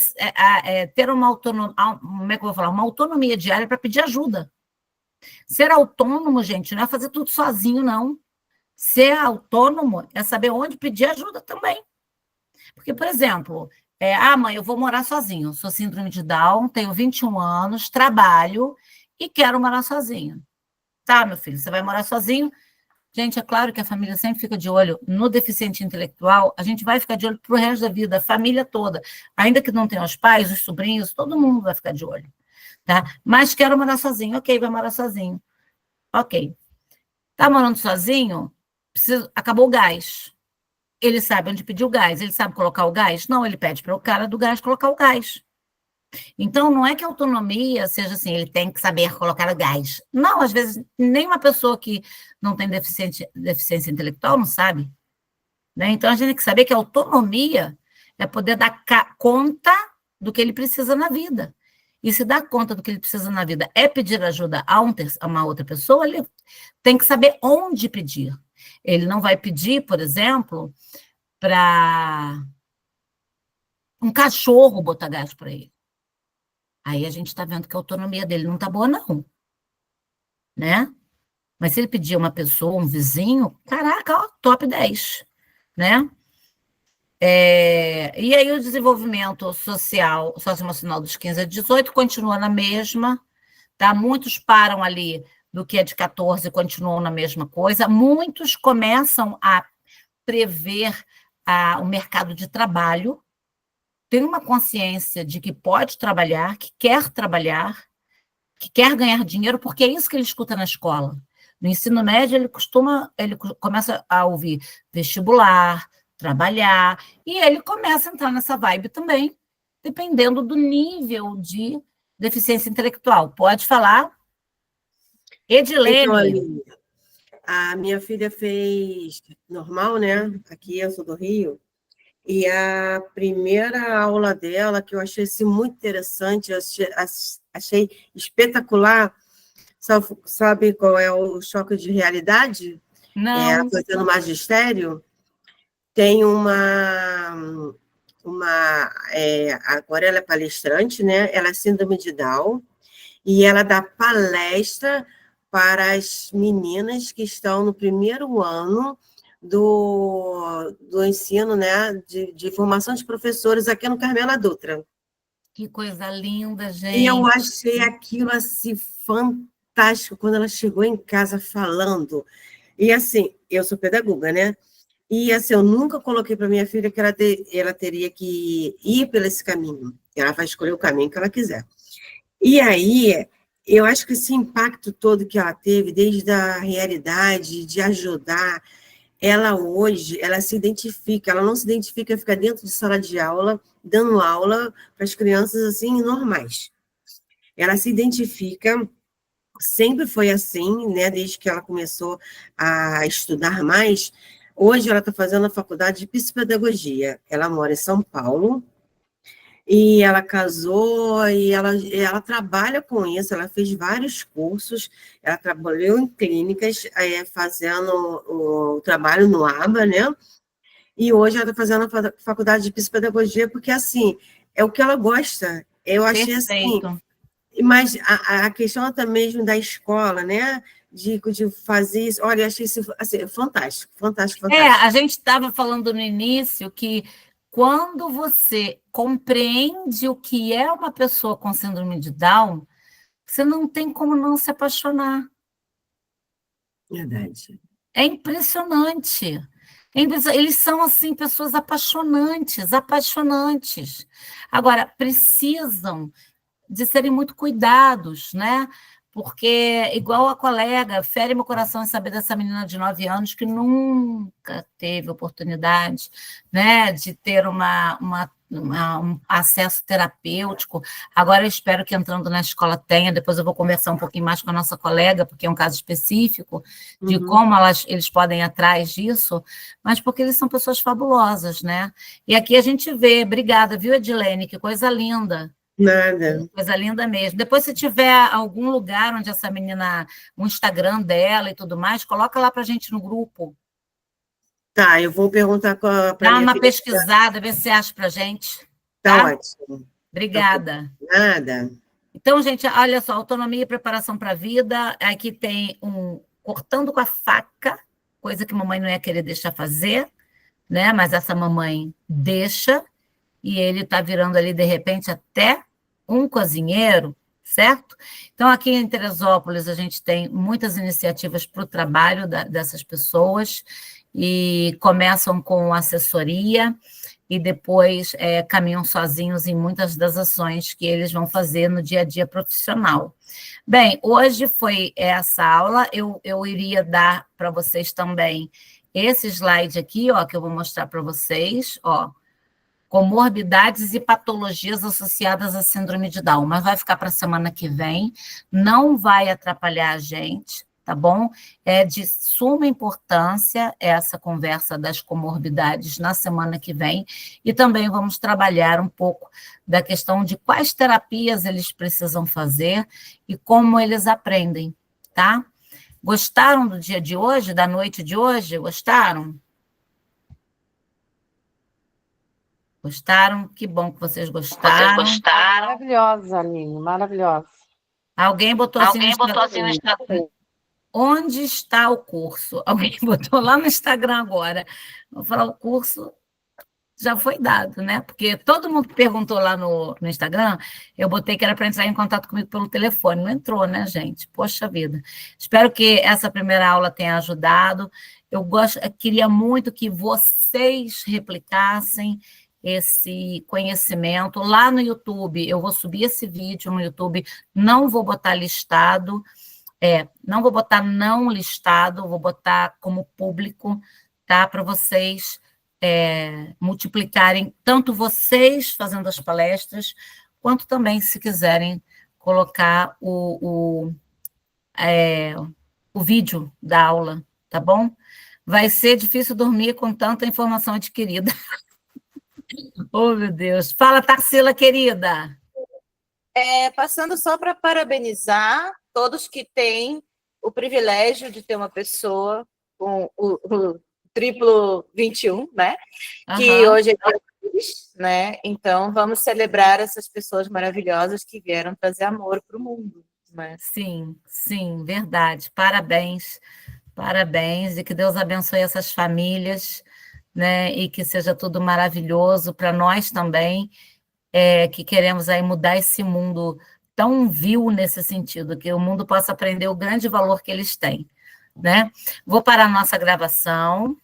ter uma autonomia, como é que eu vou falar? Uma autonomia diária para pedir ajuda. Ser autônomo, gente, não é fazer tudo sozinho, não. Ser autônomo é saber onde pedir ajuda também. Porque, por exemplo, mãe, eu vou morar sozinho, sou síndrome de Down, tenho 21 anos, trabalho e quero morar sozinho. Tá, meu filho, você vai morar sozinho. Gente, é claro que a família sempre fica de olho no deficiente intelectual, a gente vai ficar de olho pro resto da vida, a família toda. Ainda que não tenha os pais, os sobrinhos, todo mundo vai ficar de olho. Tá? Mas quero morar sozinho, ok, vai morar sozinho. Ok. Tá morando sozinho? Acabou o gás. Ele sabe onde pedir o gás, ele sabe colocar o gás? Não, ele pede para o cara do gás colocar o gás. Então, não é que a autonomia seja assim, ele tem que saber colocar o gás. Não, às vezes, nem uma pessoa que não tem deficiência intelectual não sabe. Né? Então, a gente tem que saber que a autonomia é poder dar conta do que ele precisa na vida. E se dar conta do que ele precisa na vida é pedir ajuda a uma outra pessoa, ele tem que saber onde pedir. Ele não vai pedir, por exemplo, para um cachorro botar gás para ele. Aí a gente está vendo que a autonomia dele não está boa, não. Né? Mas se ele pedir uma pessoa, um vizinho, caraca, ó, top 10. Né? E aí o desenvolvimento social, socioemocional dos 15 a 18 continua na mesma, tá? Muitos param ali do que é de 14 e continuam na mesma coisa. Muitos começam a prever o mercado de trabalho, tem uma consciência de que pode trabalhar, que quer ganhar dinheiro, porque é isso que ele escuta na escola. No ensino médio, ele começa a ouvir vestibular, trabalhar, e ele começa a entrar nessa vibe também, dependendo do nível de deficiência intelectual. Pode falar? Edilene. Então, Aline, a minha filha fez normal, né? Aqui eu sou do Rio. E a primeira aula dela, que eu achei assim, muito interessante, eu achei espetacular. Sabe qual é o choque de realidade? Não. Fazendo magistério. Tem agora ela é palestrante, né? Ela é síndrome de Down, e ela dá palestra para as meninas que estão no primeiro ano do ensino, né, de formação de professores aqui no Carmela Dutra. Que coisa linda, gente. E eu achei aquilo assim fantástico quando ela chegou em casa falando. E assim, eu sou pedagoga, né? E assim, eu nunca coloquei para minha filha que ela teria que ir por esse caminho. Ela vai escolher o caminho que ela quiser. E aí, eu acho que esse impacto todo que ela teve, desde a realidade de ajudar, ela hoje, ela se identifica, ela não se identifica ficar dentro de sala de aula, dando aula para as crianças assim, normais. Ela se identifica, sempre foi assim, né, desde que ela começou a estudar mais. Hoje ela está fazendo a faculdade de psicopedagogia. Ela mora em São Paulo, e ela casou, e ela trabalha com isso, ela fez vários cursos, ela trabalhou em clínicas, fazendo o trabalho no ABA, né? E hoje ela está fazendo a faculdade de psicopedagogia, porque, assim, é o que ela gosta. Eu achei Perfeito. assim... Mas a questão até mesmo da escola, né? De fazer isso, olha, eu achei isso assim, fantástico, fantástico, fantástico. A gente estava falando no início que quando você compreende o que é uma pessoa com síndrome de Down, você não tem como não se apaixonar. Verdade. É impressionante. Eles são, assim, pessoas apaixonantes, apaixonantes. Agora, precisam de serem muito cuidados, né? porque, igual a colega, fere meu coração em saber dessa menina de 9 anos que nunca teve oportunidade, né, de ter um acesso terapêutico. Agora eu espero que entrando na escola tenha, depois eu vou conversar um pouquinho mais com a nossa colega, porque é um caso específico, de como eles podem ir atrás disso, mas porque eles são pessoas fabulosas, né? E aqui a gente vê, obrigada, viu, Edilene? Que coisa linda. Nada. Coisa linda mesmo. Depois, se tiver algum lugar onde essa menina, o Instagram dela e tudo mais, coloca lá para a gente no grupo. Tá, eu vou perguntar para Dá minha uma filha. pesquisada, vê se acha para a gente. Tá Tá? ótimo. Obrigada. Nada. Então, gente, olha só, autonomia e preparação para a vida. Aqui tem cortando com a faca, coisa que mamãe não ia querer deixar fazer, né? Mas essa mamãe deixa, e ele está virando ali, de repente, até um cozinheiro, certo? Então, aqui em Teresópolis, a gente tem muitas iniciativas para o trabalho dessas pessoas, e começam com assessoria, e depois caminham sozinhos em muitas das ações que eles vão fazer no dia a dia profissional. Bem, hoje foi essa aula, eu iria dar para vocês também esse slide aqui, ó, que eu vou mostrar para vocês, ó, comorbidades e patologias associadas à síndrome de Down, mas vai ficar para a semana que vem, não vai atrapalhar a gente, tá bom? É de suma importância essa conversa das comorbidades na semana que vem, e também vamos trabalhar um pouco da questão de quais terapias eles precisam fazer e como eles aprendem, tá? Gostaram do dia de hoje, da noite de hoje? Gostaram? Gostaram? Que bom que vocês gostaram. Maravilhosa, Aline, maravilhosa. Alguém botou assim no Instagram. Onde está o curso? Alguém botou lá no Instagram agora. Vou falar, o curso já foi dado, né? Porque todo mundo que perguntou lá no Instagram, eu botei que era para entrar em contato comigo pelo telefone. Não entrou, né, gente? Poxa vida. Espero que essa primeira aula tenha ajudado. Eu queria muito que vocês replicassem esse conhecimento lá no YouTube. Eu vou subir esse vídeo no YouTube, não vou botar listado, não vou botar não listado, vou botar como público, tá? Para vocês multiplicarem, tanto vocês fazendo as palestras, quanto também, se quiserem, colocar o vídeo da aula, tá bom? Vai ser difícil dormir com tanta informação adquirida. Oh, meu Deus. Fala, Tarsila, querida. Passando só para parabenizar todos que têm o privilégio de ter uma pessoa com o triplo 21, né? Que hoje é dia deles, né? Então, vamos celebrar essas pessoas maravilhosas que vieram trazer amor para o mundo, né? Sim, sim, verdade. Parabéns, parabéns, e que Deus abençoe essas famílias, né? E que seja tudo maravilhoso para nós também, que queremos aí mudar esse mundo tão vil nesse sentido, que o mundo possa aprender o grande valor que eles têm, né? Vou parar a nossa gravação.